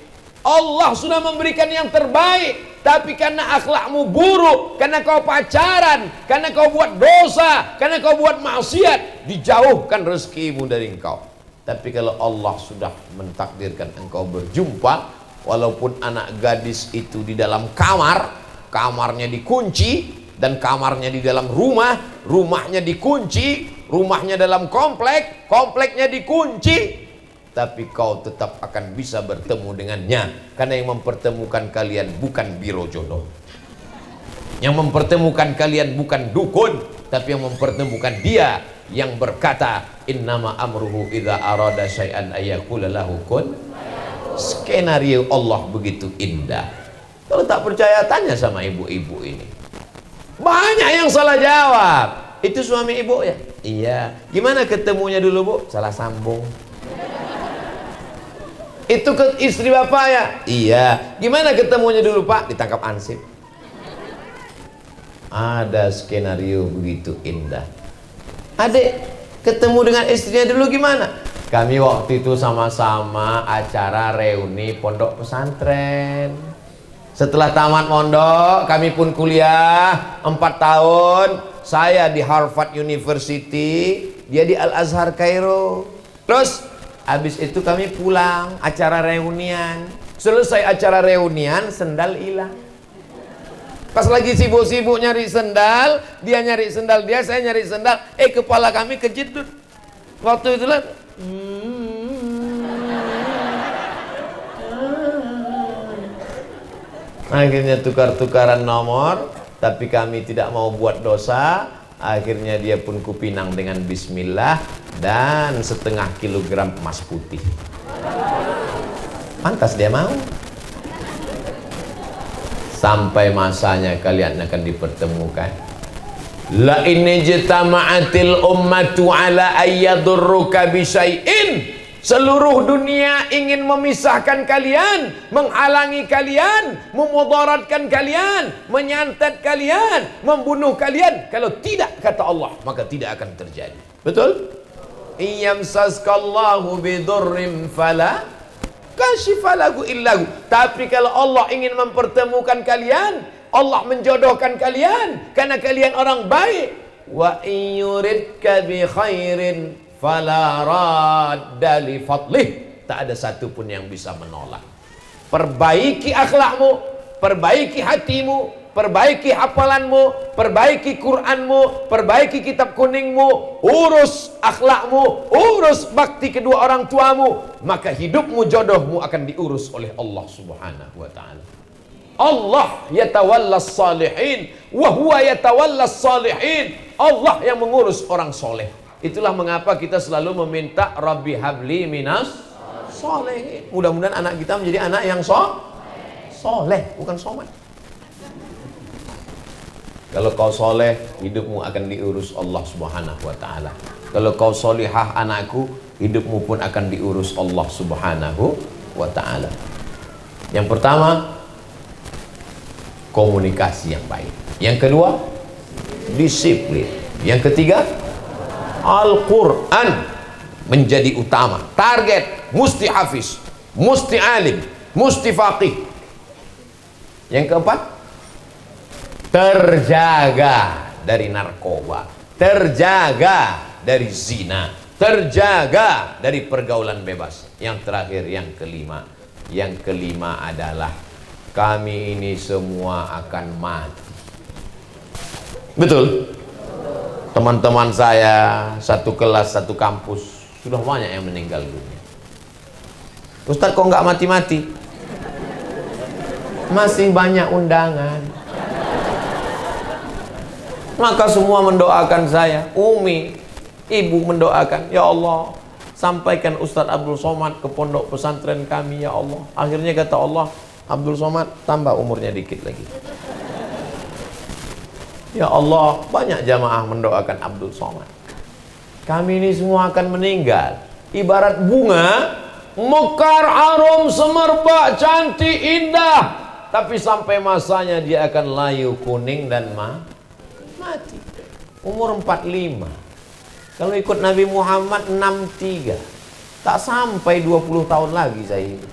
Allah sudah memberikan yang terbaik, tapi karena akhlakmu buruk, karena kau pacaran, karena kau buat dosa, karena kau buat maksiat, dijauhkan rezekimu dari engkau. Tapi kalau Allah sudah mentakdirkan engkau berjumpa, walaupun anak gadis itu di dalam kamar, kamarnya dikunci dan kamarnya di dalam rumah, rumahnya dikunci, rumahnya dalam komplek, kompleknya dikunci, tapi kau tetap akan bisa bertemu dengannya, karena yang mempertemukan kalian bukan biro jodoh, yang mempertemukan kalian bukan dukun, tapi yang mempertemukan dia yang berkata innama amruhu idza arada syai'an ayyaqula lahu kun. Skenario Allah begitu indah. Kalau tak percaya tanya sama ibu-ibu ini. Banyak yang salah jawab. Itu suami ibu ya? Iya. Gimana ketemunya dulu bu? Salah sambung. Itu ke istri bapak ya? Iya. Gimana ketemunya dulu pak? Ditangkap ansip. Ada skenario begitu indah. Adik ketemu dengan istrinya dulu gimana? Kami waktu itu sama-sama acara reuni pondok pesantren. Setelah tamat mondok, kami pun kuliah 4 tahun. Saya di Harvard University, dia di Al-Azhar Kairo. Terus habis itu kami pulang, acara reunian. Selesai acara reunian, sendal hilang. Pas lagi sibuk-sibuk nyari sendal, dia nyari sendal dia, saya nyari sendal. Kepala kami kejedut. Waktu itu lah. Akhirnya tukar-tukaran nomor, tapi kami tidak mau buat dosa. Akhirnya dia pun kupinang dengan bismillah dan setengah kilogram emas putih. Pantas dia mau. Sampai masanya kalian akan dipertemukan. La in ijtama'atil ummatu ala ayyadurruka bisyai'in. Seluruh dunia ingin memisahkan kalian, menghalangi kalian, memudaratkan kalian, menyantet kalian, membunuh kalian. Kalau tidak, kata Allah, maka tidak akan terjadi. Betul? Iyamsaskallahu bidurrim fala kashifalahu illahu. Tapi kalau Allah ingin mempertemukan kalian, Allah menjodohkan kalian karena kalian orang baik. Wa in yuridka bi khairin fala radda li fadlih. Tak ada satu pun yang bisa menolak. Perbaiki akhlakmu, perbaiki hatimu, perbaiki hafalanmu, perbaiki Qur'anmu, perbaiki kitab kuningmu, urus akhlakmu, urus bakti kedua orang tuamu, maka hidupmu, jodohmu akan diurus oleh Allah Subhanahu wa ta'ala. Allah yatawallas salihin wa huwa yatawallas salihin. Allah yang mengurus orang soleh. Itulah mengapa kita selalu meminta Rabbi habli minas salihin. Mudah-mudahan anak kita menjadi anak yang soleh, bukan somat. Kalau kau soleh, hidupmu akan diurus Allah Subhanahu wa ta'ala. Kalau kau solihah anakku, hidupmu pun akan diurus Allah Subhanahu wa ta'ala. Yang pertama, komunikasi yang baik. Yang kedua, disiplin. Yang ketiga, Al-Quran menjadi utama. Target, musti hafiz, musti alim, musti faqih. Yang keempat, terjaga dari narkoba, terjaga dari zina, terjaga dari pergaulan bebas. Yang terakhir, yang kelima adalah kami ini semua akan mati. Betul? Teman-teman saya satu kelas, satu kampus, sudah banyak yang meninggal dunia. Ustadz kok nggak mati-mati? Masih banyak undangan. Maka semua mendoakan saya. Umi, ibu mendoakan, ya Allah, sampaikan Ustadz Abdul Somad ke pondok pesantren kami, ya Allah. Akhirnya kata Allah, Abdul Somad tambah umurnya dikit lagi. Ya Allah, banyak jamaah mendoakan Abdul Somad. Kami ini semua akan meninggal. Ibarat bunga, mekar, harum, semerbak, cantik, indah, tapi sampai masanya dia akan layu, kuning dan mati. Umur 45. Kalau ikut Nabi Muhammad 63. Tak sampai 20 tahun lagi saya ini.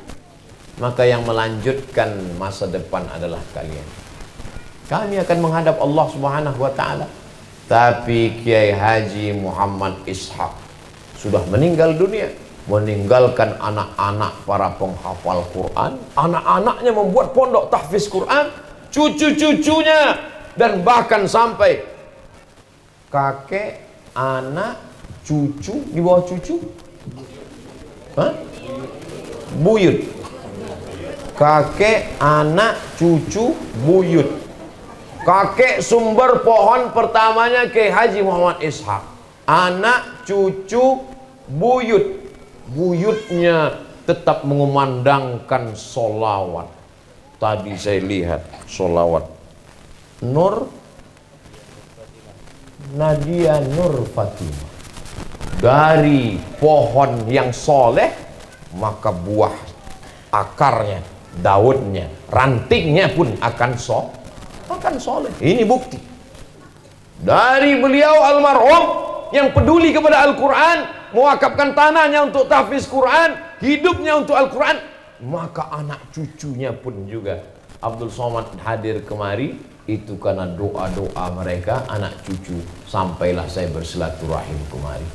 Maka yang melanjutkan masa depan adalah kalian. Kami akan menghadap Allah Subhanahu wa ta'ala. Tapi Kiai Haji Muhammad Ishaq sudah meninggal dunia, meninggalkan anak-anak para penghafal Quran. Anak-anaknya membuat pondok tahfiz Quran, cucu-cucunya, dan bahkan sampai kakek, anak, cucu, di bawah cucu? Hah? Buyut. Kakek, anak, cucu, buyut. Kakek sumber pohon pertamanya Kiai Haji Muhammad Ishaq. Anak, cucu, buyut. Buyutnya tetap mengumandangkan solawat. Tadi saya lihat solawat Nur Nadia Nur Fatimah. Dari pohon yang soleh, maka buah akarnya, daunnya, rantingnya pun akan soleh. Ini bukti dari beliau almarhum yang peduli kepada Al-Quran, mewakafkan tanahnya untuk tahfiz Quran, hidupnya untuk Al-Quran, maka anak cucunya pun juga. Abdul Somad hadir kemari itu karena doa-doa mereka, anak cucu, sampailah saya bersilaturahim kemari.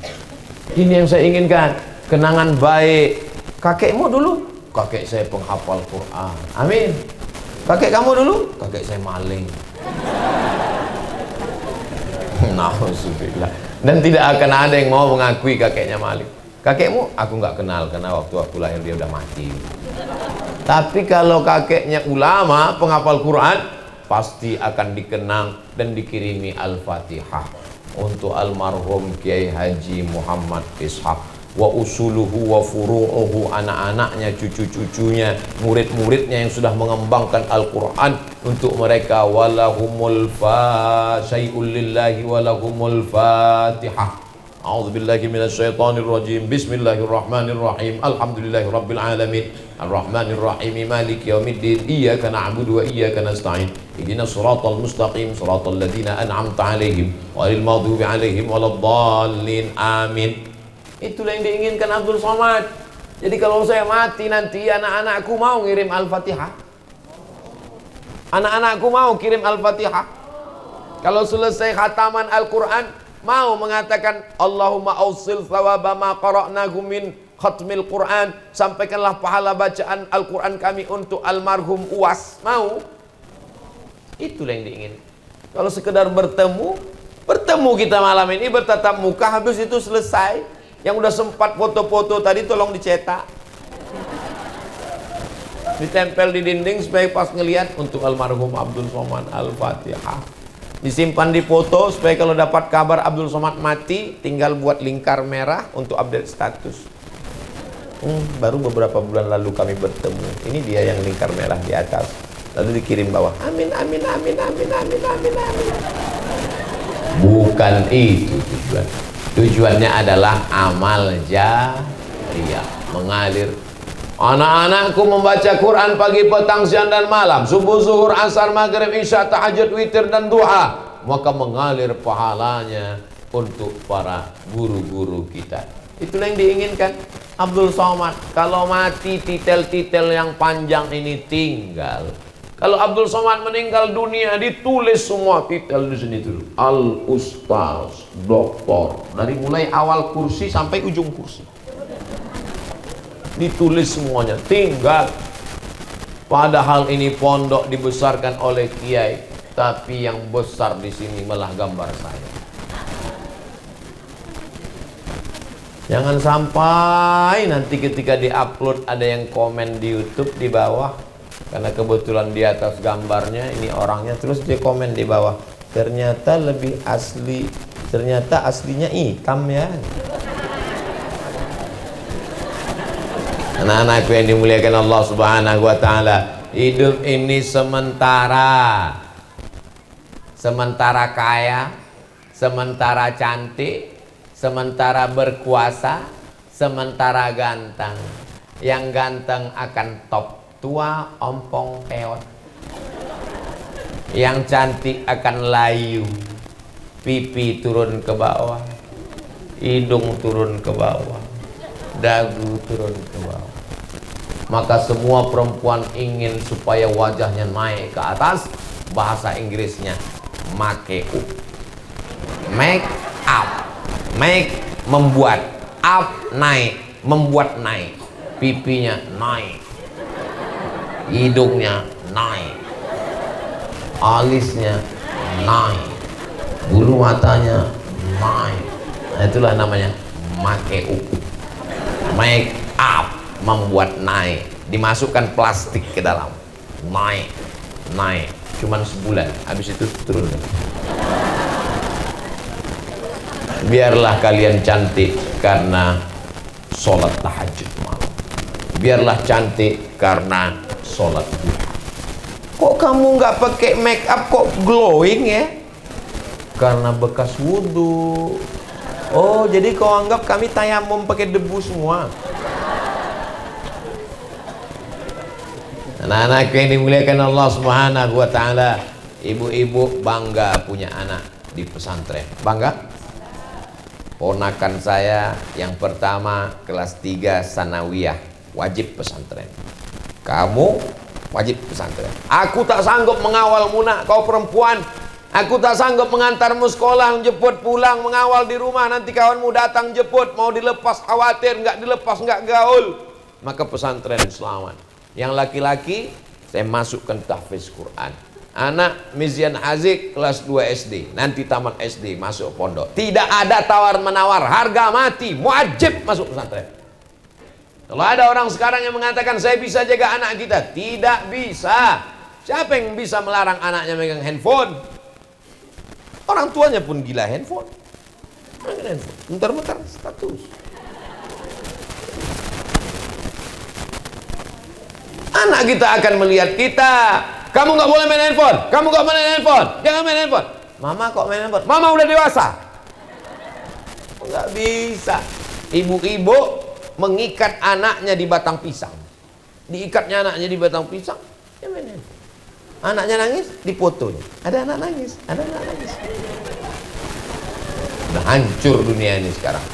Ini yang saya inginkan, kenangan baik. Kakekmu dulu, kakek saya penghafal Quran, amin. Kakek kamu dulu, kakek saya maling. Nauzubillah. Dan tidak akan ada yang mau mengakui kakeknya maling. Kakekmu aku nggak kenal karena waktu aku lahir dia udah mati. Tapi kalau kakeknya ulama penghafal Quran, pasti akan dikenang dan dikirimi Al-Fatihah untuk almarhum Kiai Haji Muhammad Ishaq. Wa usuluhu wa furu'uhu, anak-anaknya, cucu-cucunya, murid-muridnya yang sudah mengembangkan Al-Quran untuk mereka. Walahumul syai'ul lillahi walahumul fatihah. A'udzubillahi minasyaitonir rajim. Bismillahirrahmanirrahim. Alhamdulillahi rabbil alamin. Arrahmanirrahim. Maliki yaumiddin. Iyyaka na'budu wa iyyaka nasta'in. Ihdinas siratal mustaqim, siratal ladzina an'amta 'alaihim ghairil maghdubi 'alaihim waladdallin. Amin. Itulah yang diinginkan Abdul Somad. Jadi kalau saya mati nanti, anak-anakku mau ngirim Al-Fatihah. Anak-anakku mau kirim Al-Fatihah. Kalau selesai khataman Al-Quran, mau mengatakan Allahumma ausil thawaba ma qara'nahu min khatmil Quran, sampaikanlah pahala bacaan Al-Quran kami untuk almarhum Uwas. Mau? Itulah yang diinginkan. Kalau sekedar bertemu kita malam ini, bertatap muka, habis itu selesai. Yang udah sempat foto-foto tadi tolong dicetak, ditempel di dinding supaya pas ngelihat untuk almarhum Abdul Somad Al-Fatihah. Disimpan di foto supaya kalau dapat kabar Abdul Somad mati, tinggal buat lingkar merah untuk update status. Baru beberapa bulan lalu kami bertemu. Ini dia yang lingkar merah di atas, lalu dikirim bawah. Amin amin amin amin amin amin amin. Bukan itu tujuan. Tujuannya adalah amal jariyah, mengalir. Anak-anakku membaca Quran pagi, petang, siang dan malam, subuh, zuhur, asar, maghrib, isya, tahajud, witir dan duha, maka mengalir pahalanya untuk para guru-guru kita. Itulah yang diinginkan Abdul Somad. Kalau mati, titel-titel yang panjang ini tinggal. Kalau Abdul Somad meninggal dunia, ditulis semua titel di sini dulu. Al-Ustaz, Doktor, dari mulai awal kursi sampai ujung kursi. Ditulis semuanya, tinggal. Padahal ini pondok dibesarkan oleh kiai, tapi yang besar di sini malah gambar saya. Jangan sampai nanti ketika diupload ada yang komen di YouTube di bawah. Karena kebetulan di atas gambarnya ini orangnya, terus dia komen di bawah, ternyata lebih asli, ternyata aslinya hitam ya. Anak-anakku yang dimuliakan Allah Subhanahu wa ta'ala, hidup ini sementara. Sementara kaya, sementara cantik, sementara berkuasa, sementara ganteng. Yang ganteng akan top, tua ompong peot. Yang cantik akan layu, pipi turun ke bawah, hidung turun ke bawah, dagu turun ke bawah. Maka semua perempuan ingin supaya wajahnya naik ke atas. Bahasa Inggrisnya make up. Make up, make membuat, up naik, membuat naik. Pipinya naik, hidungnya naik, alisnya naik, bulu matanya Itulah namanya make up, membuat naik, dimasukkan plastik ke dalam, naik, cuman sebulan, habis itu turun. Biarlah kalian cantik karena sholat tahajud malam. Biarlah cantik karena sholat duha. Kok kamu nggak pakai make up kok glowing ya? Karena bekas wudhu. Oh, jadi kau anggap kami tayamum pakai debu semua? Anak-anak yang dimuliakan Allah Subhanahu wa Ta'ala, ibu-ibu bangga punya anak di pesantren. Bangga? Ponakan saya yang pertama kelas 3 sanawiyah, wajib pesantren. Kamu wajib pesantren. Aku tak sanggup mengawal Muna, kau perempuan. Aku tak sanggup mengantarmu sekolah, jemput pulang, mengawal di rumah. Nanti kawanmu datang jemput, mau dilepas khawatir, nggak dilepas nggak gaul. Maka pesantren selamat. Yang laki-laki saya masukkan tahfiz Quran. Anak Mizian Hazik kelas 2 SD, nanti tamat SD masuk pondok. Tidak ada tawar-menawar, harga mati, wajib masuk pesantren. Kalau ada orang sekarang yang mengatakan saya bisa jaga anak kita, tidak bisa. Siapa yang bisa melarang anaknya megang handphone? Orang tuanya pun gila handphone. Bentar-bentar status. Anak kita akan melihat kita. Kamu nggak boleh main handphone. Kamu nggak main handphone. Jangan main handphone. Mama kok main handphone? Mama udah dewasa. Nggak bisa. Ibu-ibu mengikat anaknya di batang pisang. Diikatnya anaknya di batang pisang, dia main handphone. Anaknya nangis, difotonya. Ada anak nangis, ada anak nangis. Udah hancur dunia ini sekarang.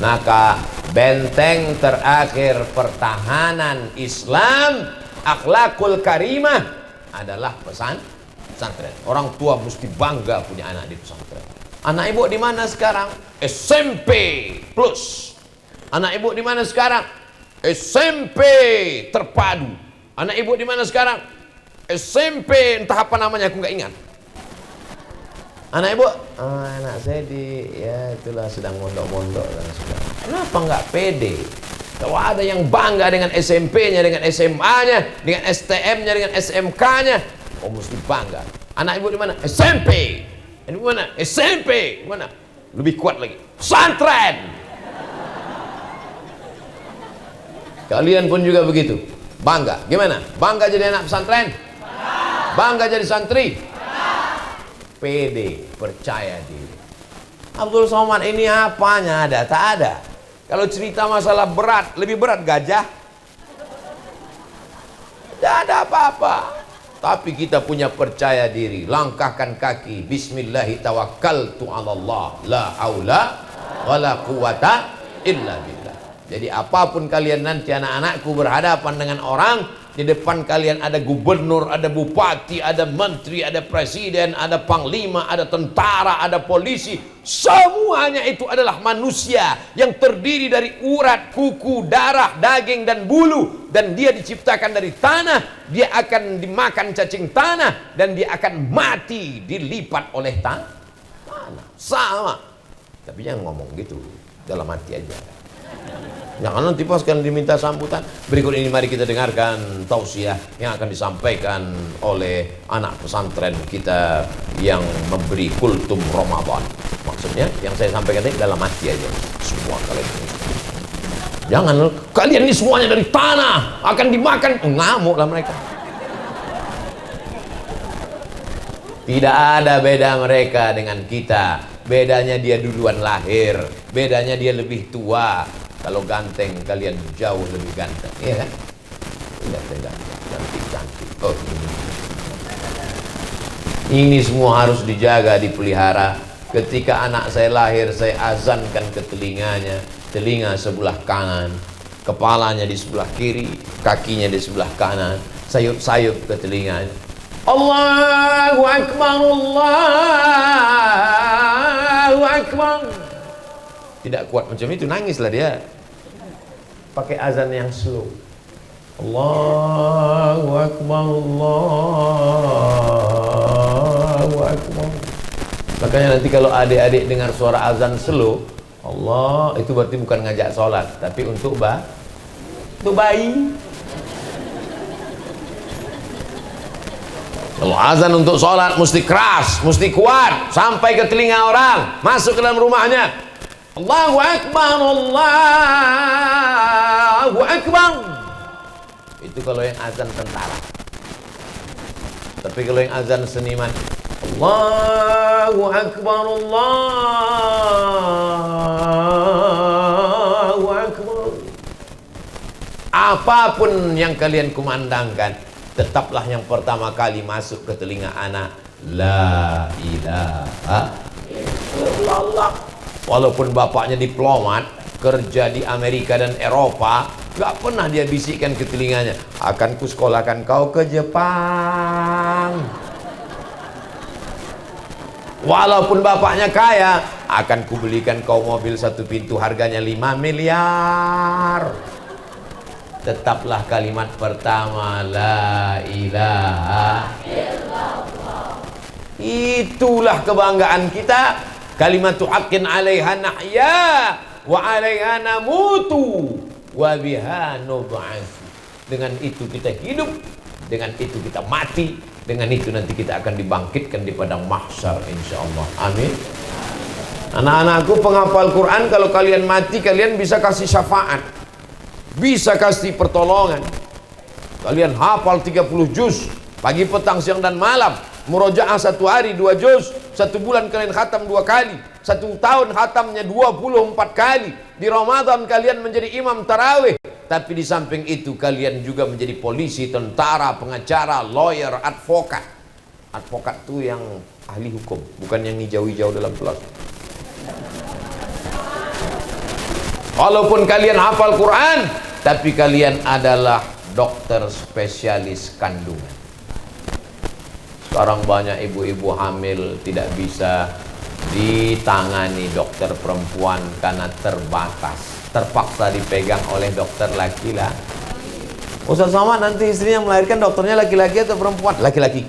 Maka benteng terakhir pertahanan Islam, akhlakul karimah, adalah pesantren. Orang tua mesti bangga punya anak di pesantren. Anak ibu di mana sekarang? SMP plus. Anak ibu di mana sekarang? SMP terpadu. Anak ibu di mana sekarang? SMP entah apa namanya, aku nggak ingat. Anak ibu, anak saya ya itulah sedang mondok-mondok dan sebagainya. Kenapa nggak pede? Kalau ada yang bangga dengan SMP-nya, dengan SMA-nya, dengan STM-nya, dengan SMK-nya, oh mesti bangga. Anak ibu di mana? SMP. Di mana? SMP. Di mana? Lebih kuat lagi. Pesantren. Kalian pun juga begitu. Bangga. Gimana? Bangga jadi anak pesantren? Bangga jadi santri? Pede, percaya diri. Abdul Somad ini apanya ada? Tak ada. Kalau cerita masalah berat, lebih berat gajah. Tidak ada apa-apa. Tapi kita punya percaya diri. Langkahkan kaki. Bismillahi tawakkaltu 'alallah. La haula wala quwata illa billah. Jadi apapun kalian nanti anak-anakku berhadapan dengan orang, di depan kalian ada gubernur, ada bupati, ada menteri, ada presiden, ada panglima, ada tentara, ada polisi. Semuanya itu adalah manusia yang terdiri dari urat, kuku, darah, daging, dan bulu. Dan dia diciptakan dari tanah, dia akan dimakan cacing tanah, dan dia akan mati dilipat oleh tanah. Sama. Tapi jangan ngomong gitu, dalam hati aja. Jangan nanti pas kalian diminta sambutan. Berikut ini mari kita dengarkan tausiah yang akan disampaikan oleh anak pesantren kita yang memberi kultum Ramadan. Maksudnya yang saya sampaikan ini dalam hati aja. Semua kalian ini. Jangan kalian ini semuanya dari tanah akan dimakan. Ngamuklah mereka. Tidak ada beda mereka dengan kita. Bedanya dia duluan lahir. Bedanya dia lebih tua. Kalau ganteng, kalian jauh lebih ganteng, iya kan? Ganteng, cantik. Oh, ini semua harus dijaga, dipelihara. Ketika anak saya lahir, saya azankan ke telinganya, telinga sebelah kanan, kepalanya di sebelah kiri, kakinya di sebelah kanan, sayup-sayup ke telinganya. Allahu Akbar, Allahu Akbar. Tidak kuat macam itu, nangislah dia. Pakai azan yang slow. Allahu Akbar, Allahu Akbar. Makanya nanti kalau adik-adik dengar suara azan slow, Allah, itu berarti bukan ngajak sholat, tapi untuk bayi. Kalau azan untuk sholat mesti keras, mesti kuat, sampai ke telinga orang, masuk ke dalam rumahnya. Allahu Akbar, Allahu Akbar. Itu kalau yang azan tentara. Tapi kalau yang azan seniman, Allahu Akbar, Allahu Akbar. Apapun yang kalian kumandangkan, tetaplah yang pertama kali masuk ke telinga anak, la ilaha illallah. Walaupun bapaknya diplomat, kerja di Amerika dan Eropa, gak pernah dia bisikkan ke telinganya, akan ku sekolahkan kau ke Jepang. Walaupun bapaknya kaya, akan ku belikan kau mobil satu pintu harganya 5 miliar. Tetaplah kalimat pertama, la ilaha illallah. Itulah kebanggaan kita. Kalimatu haqqin 'alaiha nahya wa 'alaiha namutu wa biha nub'ats. Dengan itu kita hidup, dengan itu kita mati, dengan itu nanti kita akan dibangkitkan di padang mahsyar insyaallah. Amin. Anak-anakku penghafal Quran, kalau kalian mati kalian bisa kasih syafaat, bisa kasih pertolongan. Kalian hafal 30 juz pagi, petang, siang dan malam. Murojaah 1 hari 2 juz, 1 bulan kalian khatam 2 kali, 1 tahun khatamnya 24 kali. Di Ramadan kalian menjadi imam tarawih. Tapi di samping itu kalian juga menjadi polisi, tentara, pengacara, lawyer, advokat. Advokat itu yang ahli hukum, bukan yang hijau-hijau dalam kelas. Walaupun kalian hafal Quran, tapi kalian adalah dokter spesialis kandungan. Sekarang banyak ibu-ibu hamil tidak bisa ditangani dokter perempuan karena terbatas, terpaksa dipegang oleh dokter laki-laki. Ustaz Somad, nanti istrinya melahirkan dokternya laki-laki atau perempuan? Laki-laki.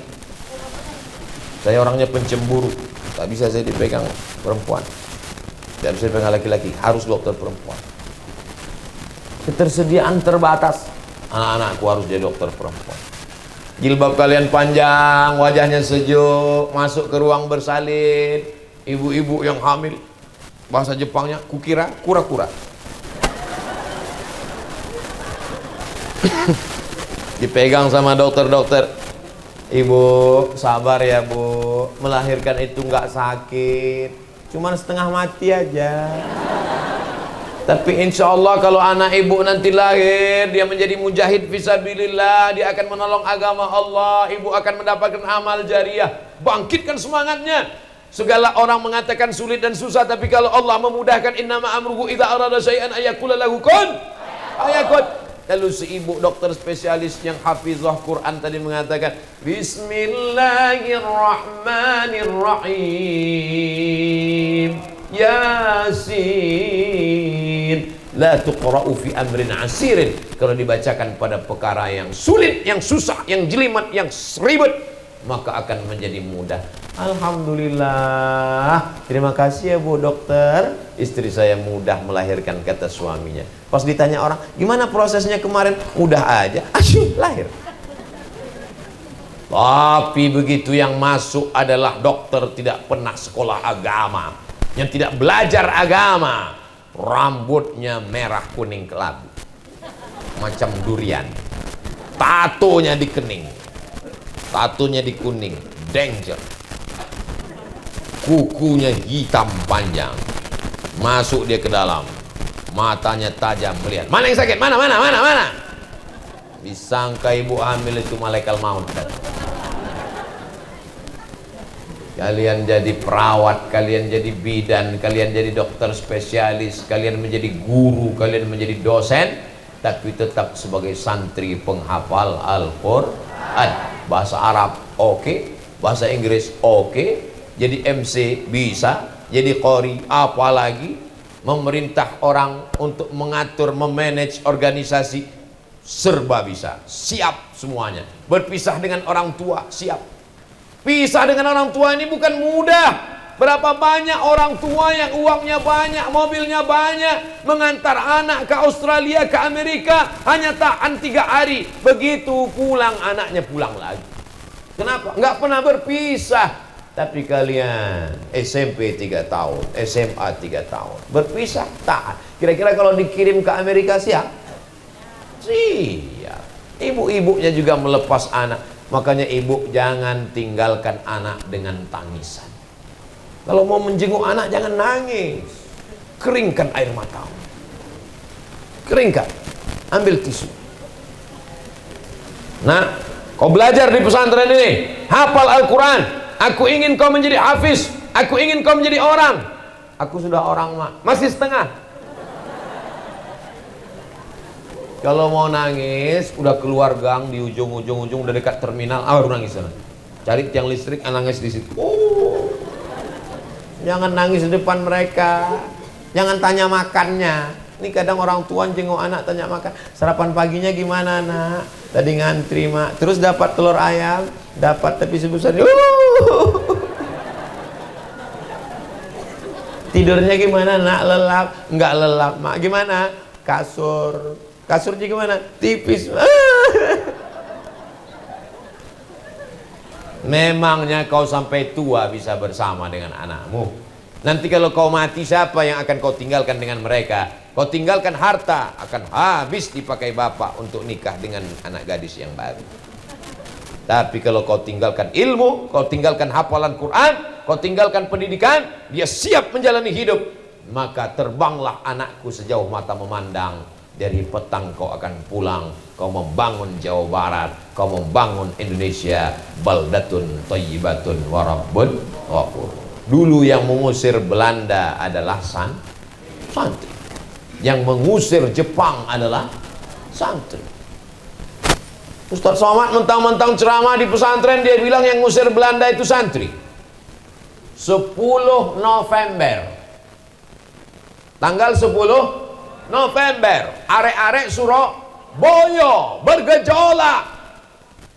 Saya orangnya pencemburu, tak bisa saya dipegang perempuan, tidak bisa dipegang laki-laki, harus dokter perempuan. Ketersediaan terbatas, anak-anakku harus jadi dokter perempuan. Jilbab kalian panjang, wajahnya sejuk, masuk ke ruang bersalin. Ibu-ibu yang hamil, bahasa Jepangnya kukira kura-kura. Dipegang sama dokter-dokter. Ibu sabar ya bu, melahirkan itu nggak sakit, cuman setengah mati aja. Tapi insya Allah kalau anak ibu nanti lahir, dia menjadi mujahid fisabilillah, dia akan menolong agama Allah, ibu akan mendapatkan amal jariah. Bangkitkan semangatnya. Segala orang mengatakan sulit dan susah, tapi kalau Allah memudahkan, innama amruhu idza arada syai'an ayaqula lahu kun fayakun. Lalu si ibu dokter spesialis yang hafizah Quran tadi mengatakan, Bismillahirrahmanirrahim, Yasin, la tuqra'u fi amrin asirin. Kalau dibacakan pada perkara yang sulit, yang susah, yang jelimet, yang ribet, maka akan menjadi mudah. Alhamdulillah, terima kasih ya bu dokter, istri saya mudah melahirkan, kata suaminya. Pas ditanya orang, gimana prosesnya kemarin? Mudah aja, asyik lahir. Tapi begitu yang masuk adalah dokter tidak pernah sekolah agama, yang tidak belajar agama, rambutnya merah kuning kelabu macam durian, tatonya di kening, tatonya di kuning, danger, kukunya hitam panjang, masuk dia ke dalam, matanya tajam melihat, mana yang sakit, mana. Disangka ibu hamil itu malaikat maut datang. Kalian jadi perawat, kalian jadi bidan, kalian jadi dokter spesialis, kalian menjadi guru, kalian menjadi dosen, tapi tetap sebagai santri penghafal Al-Quran. Bahasa Arab oke, bahasa Inggris oke, jadi MC bisa, jadi qori, apalagi memerintah orang untuk mengatur, memanage organisasi, serba bisa, siap semuanya. Berpisah dengan orang tua, siap. Pisah dengan orang tua ini bukan mudah. Berapa banyak orang tua yang uangnya banyak, mobilnya banyak, mengantar anak ke Australia, ke Amerika, hanya tahan 3 hari. Begitu pulang, anaknya pulang lagi. Kenapa? Nggak pernah berpisah. Tapi kalian SMP 3 tahun, SMA 3 tahun, berpisah tahan. Kira-kira kalau dikirim ke Amerika siap? Siap. Ibu-ibunya juga melepas anak. Makanya ibu jangan tinggalkan anak dengan tangisan. Kalau mau menjenguk anak jangan nangis. Keringkan air matamu. Keringkan. Ambil tisu. Nah, kau belajar di pesantren ini, hafal Al-Quran. Aku ingin kau menjadi hafiz. Aku ingin kau menjadi orang. Aku sudah orang, Mak. Masih setengah. Kalau mau nangis, udah keluar gang di ujung udah dekat terminal, baru nangis sana. Cari tiang listrik, nangis di situ. Jangan nangis di depan mereka. Jangan tanya makannya. Ini kadang orang tua jenguk anak tanya makan. Sarapan paginya gimana, Nak? Tadi ngantri, Mak. Terus dapat telur ayam, dapat tapi sebesar. Tidurnya gimana, Nak? Lelap? Enggak lelap, Mak. Gimana? Kasurnya gimana? Tipis. Memangnya kau sampai tua bisa bersama dengan anakmu. Nanti kalau kau mati, siapa yang akan kau tinggalkan dengan mereka? Kau tinggalkan harta, akan habis dipakai bapak untuk nikah dengan anak gadis yang baru. Tapi kalau kau tinggalkan ilmu, kau tinggalkan hafalan Quran, kau tinggalkan pendidikan, dia siap menjalani hidup. Maka terbanglah anakku sejauh mata memandang. Dari petang kau akan pulang. Kau membangun Jawa Barat, kau membangun Indonesia. Baldatun thayyibatun wa rabbun ghafur. Dulu yang mengusir Belanda adalah santri. Yang mengusir Jepang adalah santri. Ustaz Somad mentang-mentang ceramah di pesantren, dia bilang yang ngusir Belanda itu santri. 10 November, tanggal 10 November, arek-arek Surabaya bergejolak.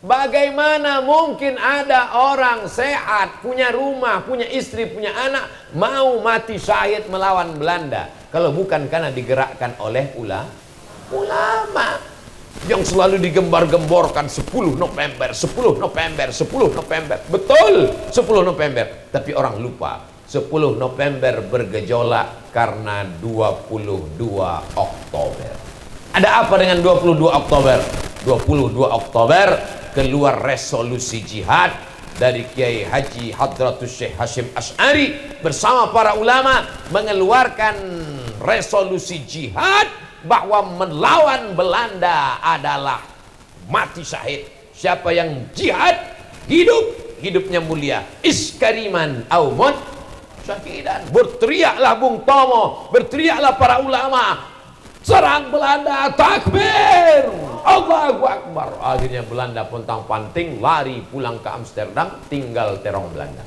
Bagaimana mungkin ada orang sehat, punya rumah, punya istri, punya anak, mau mati syahid melawan Belanda? Kalau bukan karena digerakkan oleh ulama yang selalu digembar-gemborkan 10 November, 10 November, 10 November. Betul, 10 November. Tapi orang lupa 10 November bergejolak karena 22 Oktober. Ada apa dengan 22 Oktober? 22 Oktober keluar resolusi jihad dari Kiai Haji Hadratus Syekh Hashim Asy'ari bersama para ulama, mengeluarkan resolusi jihad bahwa melawan Belanda adalah mati syahid. Siapa yang jihad, hidupnya mulia. Iskariman aumon syahidan. Berteriaklah Bung Tomo, berteriaklah para ulama, serang Belanda, takbir, Allahu Akbar. Akhirnya Belanda pontang-panting lari pulang ke Amsterdam, tinggal terong Belanda.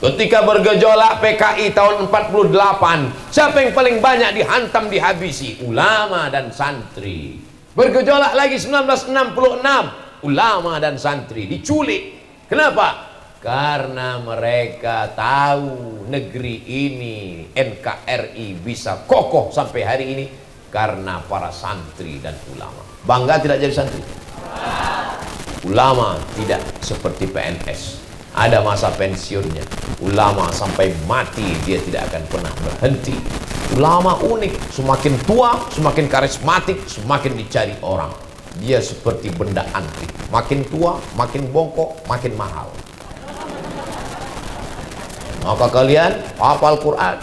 Ketika bergejolak PKI tahun 48, siapa yang paling banyak dihantam, dihabisi? Ulama dan santri. Bergejolak lagi 1966, ulama dan santri diculik. Kenapa? Karena mereka tahu negeri ini, NKRI bisa kokoh sampai hari ini karena para santri dan ulama. Bangga tidak jadi santri? Ulama tidak seperti PNS, ada masa pensiunnya. Ulama sampai mati dia tidak akan pernah berhenti. Ulama unik, semakin tua semakin karismatik, semakin dicari orang. Dia seperti benda antik, makin tua makin bongkok, makin mahal. Maka kalian hafal Quran.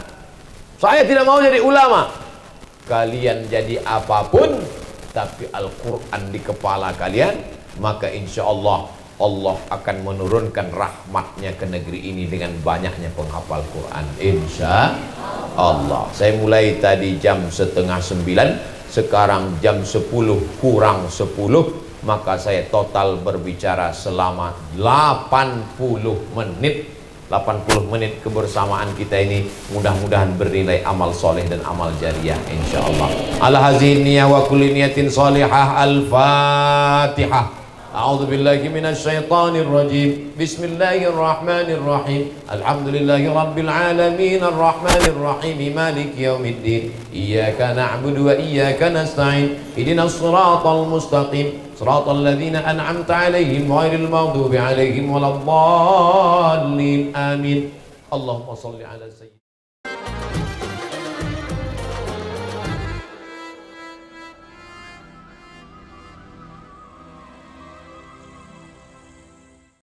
Saya tidak mau jadi ulama. Kalian jadi apapun, tapi Al-Quran di kepala kalian, maka insya Allah Allah akan menurunkan rahmatnya ke negeri ini dengan banyaknya penghafal Quran. Insya Allah. Saya mulai tadi jam 8:30, sekarang jam 10 kurang 10, maka saya total berbicara selama 80 menit. 80 menit kebersamaan kita ini mudah-mudahan bernilai amal soleh dan amal jariah insyaallah. Ala hazihi niyah wa kulli niyatin salihah. Al-Fatihah. أعوذ بالله من الشيطان الرجيم بسم الله الرحمن الرحيم الحمد لله رب العالمين الرحمن الرحيم مالك يوم الدين إياك نعبد وإياك نستعين اهدنا الصراط المستقيم صراط الذين أنعمت عليهم غير المغضوب عليهم ولا الضالين آمين اللهم صل على سيدنا